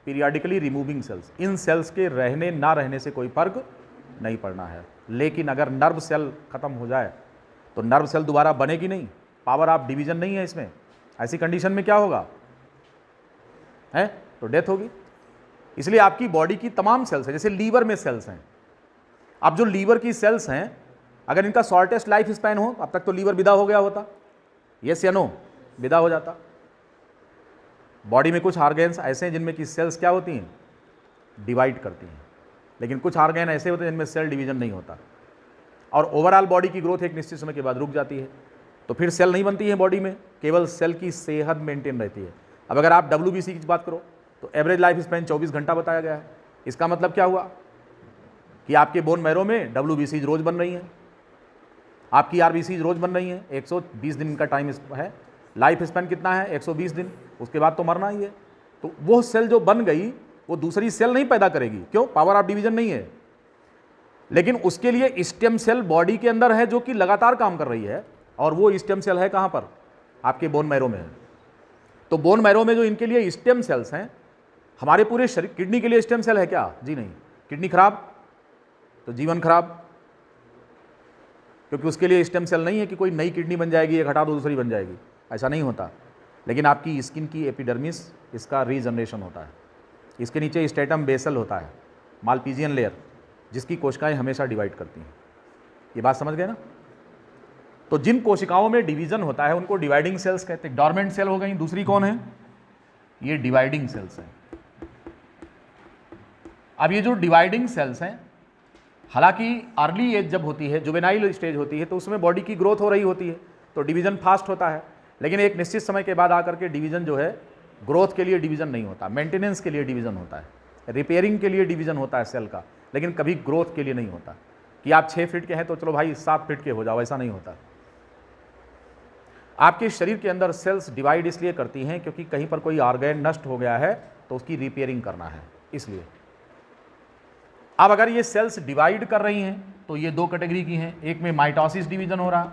पीरियडिकली रिमूविंग सेल्स। इन सेल्स के रहने ना रहने से कोई फर्क नहीं पड़ना है। लेकिन अगर नर्व सेल खत्म हो जाए तो नर्व सेल दोबारा बनेगी नहीं, पावर ऑफ डिवीजन नहीं है इसमें। ऐसी कंडीशन में क्या होगा, है तो डेथ होगी। इसलिए आपकी बॉडी की तमाम सेल्स हैं, जैसे लीवर में सेल्स हैं। अब जो लीवर की सेल्स हैं, अगर इनका शॉर्टेस्ट लाइफ स्पैन हो, अब तक तो लीवर विदा हो गया होता, यस या नो, विदा हो जाता। बॉडी में कुछ ऑर्गेन्स ऐसे हैं जिनमें की सेल्स क्या होती हैं, डिवाइड करती हैं, लेकिन कुछ ऑर्गेन ऐसे होते हैं जिनमें सेल डिवीजन नहीं होता, और ओवरऑल बॉडी की ग्रोथ एक निश्चित समय के बाद रुक जाती है। तो फिर सेल नहीं बनती है बॉडी में, केवल सेल की सेहत मेंटेन रहती है। अब अगर आप WBC की बात करो तो एवरेज लाइफ स्पैन 24 घंटा बताया गया है। इसका मतलब क्या हुआ कि आपके बोन मैरो में WBC रोज बन रही हैं, आपकी RBC रोज बन रही हैं। 120 दिन का टाइम है, लाइफ स्पैन कितना है, 120 दिन, उसके बाद तो मरना ही है। तो वो सेल जो बन गई वो दूसरी सेल नहीं पैदा करेगी, क्यों, पावर ऑफ डिवीजन नहीं है। लेकिन उसके लिए स्टेम सेल बॉडी के अंदर है जो कि लगातार काम कर रही है, और वो स्टेम सेल है कहां पर, आपके बोन मैरो में है। तो बोन मैरो में जो इनके लिए स्टेम सेल्स हैं, हमारे पूरे शरीर, किडनी के लिए स्टेम सेल है क्या, जी नहीं। किडनी खराब तो जीवन खराब, क्योंकि उसके लिए स्टेम सेल नहीं है कि कोई नई किडनी बन जाएगी, एक हटा दो दूसरी बन जाएगी, ऐसा नहीं होता। लेकिन आपकी स्किन की एपिडर्मिस, इसका रीजनरेशन होता है। इसके नीचे स्टेटम बेसल होता है, मालपीजियन लेयर, जिसकी कोशिकाएं हमेशा डिवाइड करती हैं। ये बात समझ गए ना। तो जिन कोशिकाओं में डिवीजन होता है उनको डिवाइडिंग सेल्स कहते हैं। डॉर्मेंट सेल हो गई, दूसरी कौन है, ये डिवाइडिंग सेल्स हैं। अब ये जो डिवाइडिंग सेल्स हैं, हालांकि अर्ली एज जब होती है, जुवेनाइल स्टेज होती है, तो उसमें बॉडी की ग्रोथ हो रही होती है, तो डिवीजन फास्ट होता है। लेकिन एक निश्चित समय के बाद आकर के डिवीजन जो है, ग्रोथ के लिए डिवीजन नहीं होता, मेंटेनेंस के लिए डिवीजन होता है, रिपेयरिंग के लिए डिवीजन होता है सेल का, लेकिन कभी ग्रोथ के लिए नहीं होता कि आप 6 फीट के हैं तो चलो भाई 7 फीट के हो जाओ, ऐसा नहीं होता। आपके शरीर के अंदर सेल्स डिवाइड इसलिए करती हैं क्योंकि कहीं पर कोई ऑर्गन नष्ट हो गया है तो उसकी रिपेयरिंग करना है, इसलिए। अब अगर ये सेल्स डिवाइड कर रही हैं तो ये दो कैटेगरी की हैं, एक में माइटोसिस डिवीजन हो रहा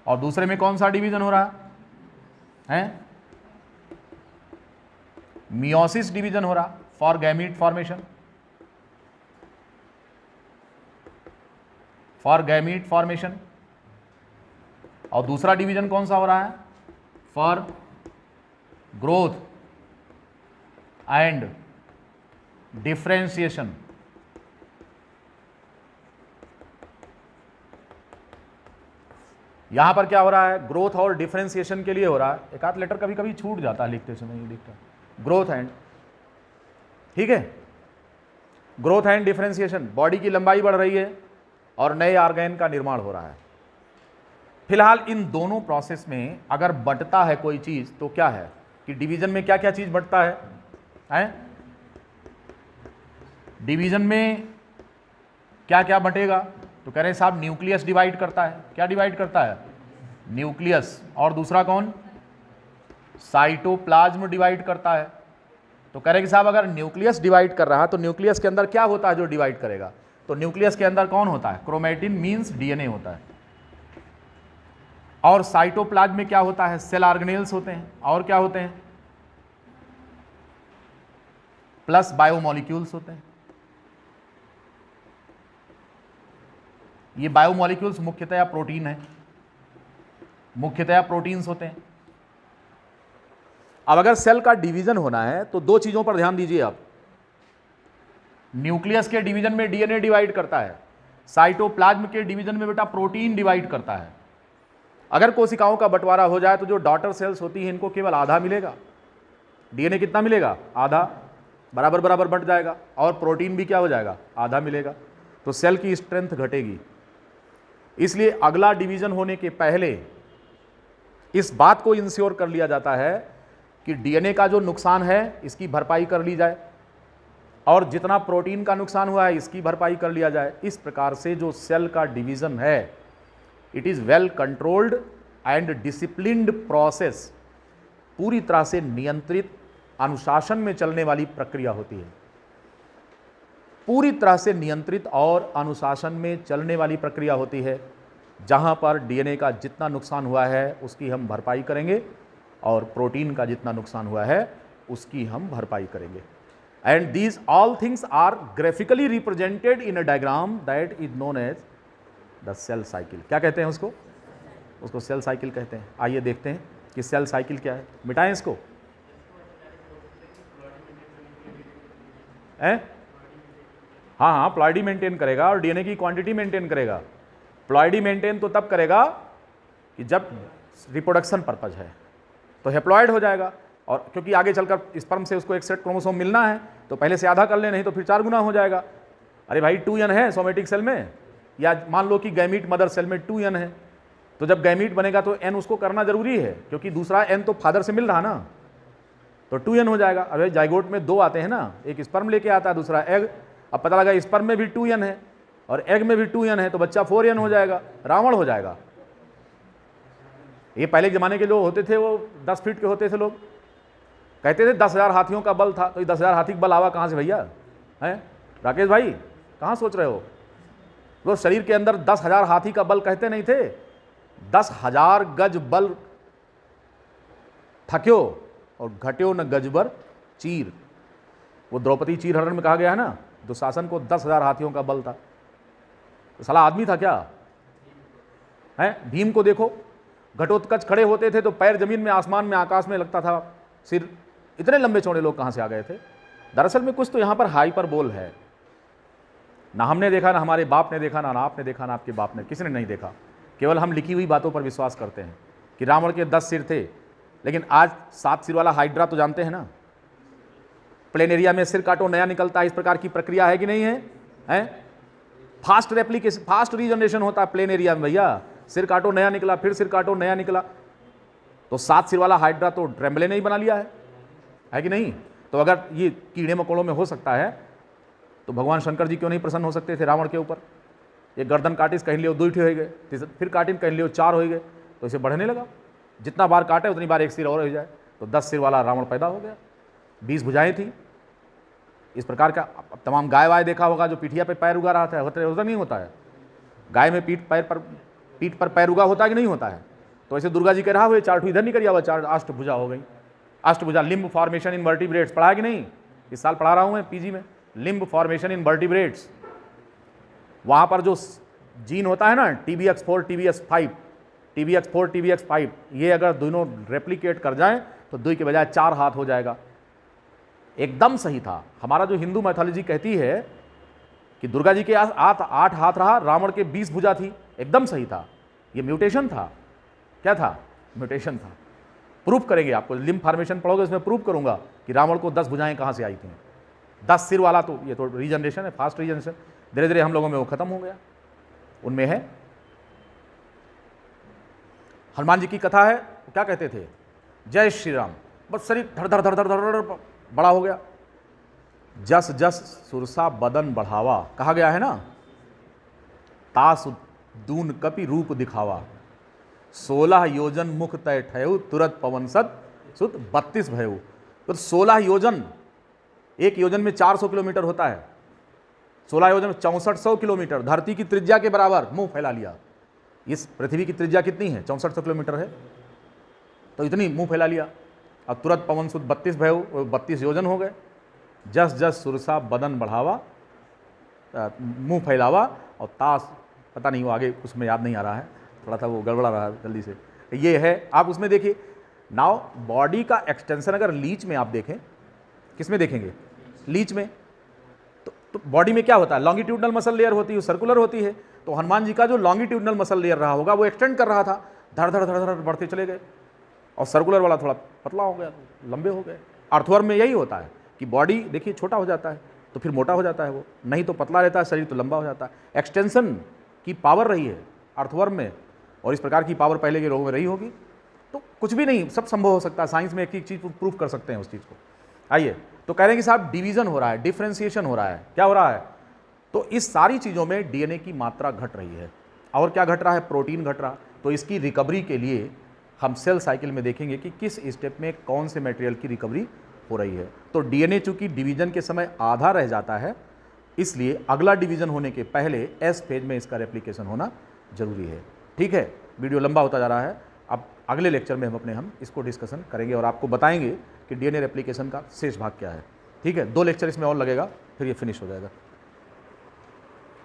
और दूसरे में कौन सा डिवीजन हो रहा है, मियोसिस डिवीजन हो रहा, for gamete formation, for gamete formation. और दूसरा डिवीजन कौन सा हो रहा है, फॉर ग्रोथ एंड डिफरेंशिएशन। यहां पर क्या हो रहा है, ग्रोथ और डिफरेंशिएशन के लिए हो रहा है। एक आध लेटर कभी कभी छूट जाता है लिखते समय, ये लिखता है ग्रोथ एंड, ठीक है, ग्रोथ एंड डिफरेंशिएशन। बॉडी की लंबाई बढ़ रही है और नए ऑर्गन का निर्माण हो रहा है। फिलहाल इन दोनों प्रोसेस में अगर बंटता है कोई चीज तो क्या है कि डिवीजन में क्या क्या चीज बंटता है? डिवीजन में क्या क्या बंटेगा, तो कह रहे हैं साहब न्यूक्लियस डिवाइड करता है। क्या डिवाइड करता है, न्यूक्लियस। और दूसरा कौन, साइटोप्लाज्म डिवाइड करता है। तो कह रहे कि साहब अगर न्यूक्लियस डिवाइड कर रहा है तो न्यूक्लियस के अंदर क्या होता है जो डिवाइड करेगा, तो न्यूक्लियस के अंदर कौन होता है, क्रोमेटिन मींस डीएनए होता है। और साइटोप्लाज्म में क्या होता है, सेल ऑर्गेनेल्स होते हैं। और क्या होते हैं, प्लस बायोमोलिक्यूल्स होते हैं। ये बायोमोलिक्यूल्स मुख्यतया प्रोटीन है, मुख्यतया प्रोटीन्स होते हैं। अब अगर सेल का डिवीजन होना है तो दो चीजों पर ध्यान दीजिए आप। न्यूक्लियस के डिवीजन में डीएनए डिवाइड करता है, साइटोप्लाज्म के डिवीजन में बेटा प्रोटीन डिवाइड करता है। अगर कोशिकाओं का बंटवारा हो जाए तो जो डॉटर सेल्स होती हैं इनको केवल आधा मिलेगा, डीएनए कितना मिलेगा, आधा, बराबर बराबर बंट जाएगा, और प्रोटीन भी क्या हो जाएगा, आधा मिलेगा। तो सेल की स्ट्रेंथ घटेगी। इसलिए अगला डिवीजन होने के पहले इस बात को इंश्योर कर लिया जाता है कि डीएनए का जो नुकसान है इसकी भरपाई कर ली जाए, और जितना प्रोटीन का नुकसान हुआ है इसकी भरपाई कर लिया जाए। इस प्रकार से जो सेल का डिवीजन है, it is well controlled and disciplined process, पूरी तरह से नियंत्रित अनुशासन में चलने वाली प्रक्रिया होती है। पूरी तरह से नियंत्रित और अनुशासन में चलने वाली प्रक्रिया होती है, जहां पर डीएनए का जितना नुकसान हुआ है उसकी हम भरपाई करेंगे और प्रोटीन का जितना नुकसान हुआ है उसकी हम भरपाई करेंगे। And these all things are graphically represented in a diagram that is known as the cell cycle. क्या कहते हैं उसको? उसको सेल साइकिल कहते हैं। आइए देखते हैं कि सेल साइकिल क्या है। मिटाएं इसको। हाँ हाँ, प्लॉइडी मेंटेन करेगा और डीएनए की क्वांटिटी मेंटेन करेगा। प्लॉइडी मेंटेन तो तब करेगा कि जब रिप्रोडक्शन पर्पज है, तो हेप्लॉइड हो जाएगा। और क्योंकि आगे चलकर स्पर्म से उसको एक सेट क्रोमोसोम मिलना है, तो पहले से आधा कर ले, नहीं तो फिर 4 गुना हो जाएगा। अरे भाई 2n है सोमेटिक सेल में, या मान लो कि गैमीट मदर सेल में 2n है, तो जब गैमीट बनेगा तो n उसको करना जरूरी है, क्योंकि दूसरा n तो फादर से मिल रहा ना, तो 2n हो जाएगा। अब जाइगोट में 2 आते हैं ना, एक स्पर्म लेके आता है, दूसरा एग। अब पता लगा स्पर्म में भी 2n है और एग में भी 2n है, तो बच्चा 4n हो जाएगा, रावण हो जाएगा। ये पहले जमाने के लोग होते थे, वो 10 फीट के होते थे, लोग कहते थे 10,000 हाथियों का बल था। तो ये 10,000 हाथी का बल आवा कहाँ से भैया? हैं राकेश भाई, कहाँ सोच रहे हो? वो शरीर के अंदर 10,000 हाथी का बल कहते नहीं थे, 10,000 गज बल थक्यो और घट्यो न गजबर चीर। वो द्रौपदी चीरहरण में कहा गया है ना, दुशासन को 10,000 हाथियों का बल था। तो साला आदमी था क्या? है भीम को देखो, घटोत्कच खड़े होते थे तो पैर जमीन में, आसमान में, आकाश में लगता था, सिर। इतने लंबे चौड़े लोग कहां से आ गए थे? दरअसल में कुछ तो यहां पर हाइपर बोल है। ना हमने देखा, ना हमारे बाप ने देखा, ना आपने देखा, ना आपके बाप ने, किसी ने नहीं देखा। केवल हम लिखी हुई बातों पर विश्वास करते हैं कि रावण के 10 सिर थे, लेकिन आज 7 सिर वाला हाइड्रा तो जानते हैं ना। प्लेन एरिया में सिर काटो नया निकलता है, इस प्रकार की प्रक्रिया है कि नहीं है? फास्ट रेप्लिकेशन, फास्ट रीजनरेशन होता है प्लेन एरिया में भैया। सिर काटो नया निकला, फिर सिर काटो नया निकला। तो 7 सिर वाला हाइड्रा तो ट्रेम्बले ने ही बना लिया है कि नहीं? तो अगर ये कीड़े मकोड़ों में हो सकता है, तो भगवान शंकर जी क्यों नहीं प्रसन्न हो सकते थे रावण के ऊपर? एक गर्दन काटिस कहीं लियो 2 हो गए, फिर काटिन कहीं लियो 4 हो गए, तो इसे बढ़ने लगा। जितना बार काटे उतनी बार एक सिर और हो जाए, तो 10 सिर वाला रावण पैदा हो गया। 20 भुजाएं थी। इस प्रकार का तमाम गाय वाय देखा होगा जो पीठिया पे पैर उगा रहा था, होता नहीं होता है? गाय में पीठ पर पैर उगा होता है कि नहीं होता है? तो ऐसे दुर्गा जी कह रहा हुए 4 इधर निकल गया, 4 अष्टभुजा हो गई। अष्टभुजा, लिम्ब फॉर्मेशन इन वर्टिब्रेट्स पढ़ा है कि नहीं? इस साल पढ़ा रहा हूं मैं पीजी में, लिम्ब फॉर्मेशन इन वर्टिब्रेट्स। वहां पर जो जीन होता है ना, TBX4 TBX5, TBX4 TBX5, ये अगर दोनों रेप्लिकेट कर जाएं तो 2 के बजाय 4 हाथ हो जाएगा। एकदम सही था। हमारा जो हिंदू मैथोलॉजी कहती है कि दुर्गा जी के 8 हाथ रहा, रावण के 20 भुजा थी, एकदम सही था। ये म्यूटेशन था। क्या था? म्यूटेशन था। प्रूफ करेंगे आपको, लिम्ब फॉर्मेशन पढ़ोगे उसमें प्रूफ करूंगा कि रावण को 10 भुजाएं कहां से आई थी। 10 सिर वाला तो ये तो रीजनरेशन है, फास्ट रीजनरेशन। धीरे धीरे हम लोगों में वो खत्म हो गया। उनमें है हनुमान जी की कथा है, क्या कहते थे? जय श्री राम, बस शरीर धड़ धड़ धड़ धड़ धड़ बड़ा हो गया। जस जस सुरसा बदन बढ़ावा, कहा गया है ना, तास दून कपि रूप दिखावा, 16 योजन मुख तय ठयु, तुरत पवन सत सुत 32 भयु। तो 16 योजन, एक योजन में 400 किलोमीटर होता है, 16 योजन में 6400 किलोमीटर, धरती की त्रिज्या के बराबर मुंह फैला लिया। इस पृथ्वी की त्रिज्या कितनी है? 6400 किलोमीटर है, तो इतनी मुंह फैला लिया। अब तुरंत पवन सुत 32 भयु, 32 योजन हो गए। जस जस सुरसा बदन बढ़ावा, मुंह फैलावा, और तास, पता नहीं वो आगे उसमें याद नहीं आ रहा है, थोड़ा सा वो गड़बड़ा रहा है जल्दी से। ये है, आप उसमें देखिए। नाउ बॉडी का एक्सटेंशन अगर लीच में आप देखें, किस में देखेंगे? लीच में। तो बॉडी में क्या होता है? लॉन्गिट्यूडनल मसल लेयर होती है, सर्कुलर होती है। तो हनुमान जी का जो लॉन्गिट्यूडनल मसल लेयर रहा होगा वो एक्सटेंड कर रहा था, धड़ धड़ धड़ धड़ बढ़ते चले गए, और सर्कुलर वाला थोड़ा पतला हो गया, लंबे हो गए। अर्थवर्म में यही होता है कि बॉडी देखिए छोटा हो जाता है तो फिर मोटा हो जाता है, वो नहीं तो पतला रहता है शरीर तो लंबा हो जाता है। एक्सटेंशन की पावर रही है अर्थवर्म में, और इस प्रकार की पावर पहले के रोगों में रही होगी। तो कुछ भी नहीं, सब संभव हो सकता है। साइंस में एक एक चीज़ प्रूफ कर सकते हैं उस चीज़ को। आइए, तो कह रहे हैं कि साहब डिवीजन हो रहा है, डिफ्रेंसिएशन हो रहा है। क्या हो रहा है? तो इस सारी चीज़ों में डीएनए की मात्रा घट रही है। और क्या घट रहा है? प्रोटीन घट रहा। तो इसकी रिकवरी के लिए हम सेल साइकिल में देखेंगे कि किस स्टेप में कौन से मटेरियल की रिकवरी हो रही है। तो डीएनए चूंकि डिवीजन के समय आधा रह जाता है, इसलिए अगला डिवीजन होने के पहले एस फेज में इसका रेप्लिकेशन होना जरूरी है। ठीक है, वीडियो लंबा होता जा रहा है, अब अगले लेक्चर में हम इसको डिस्कशन करेंगे और आपको बताएंगे कि डीएनए रेप्लिकेशन का शेष भाग क्या है। ठीक है, 2 लेक्चर इसमें और लगेगा, फिर ये फिनिश हो जाएगा।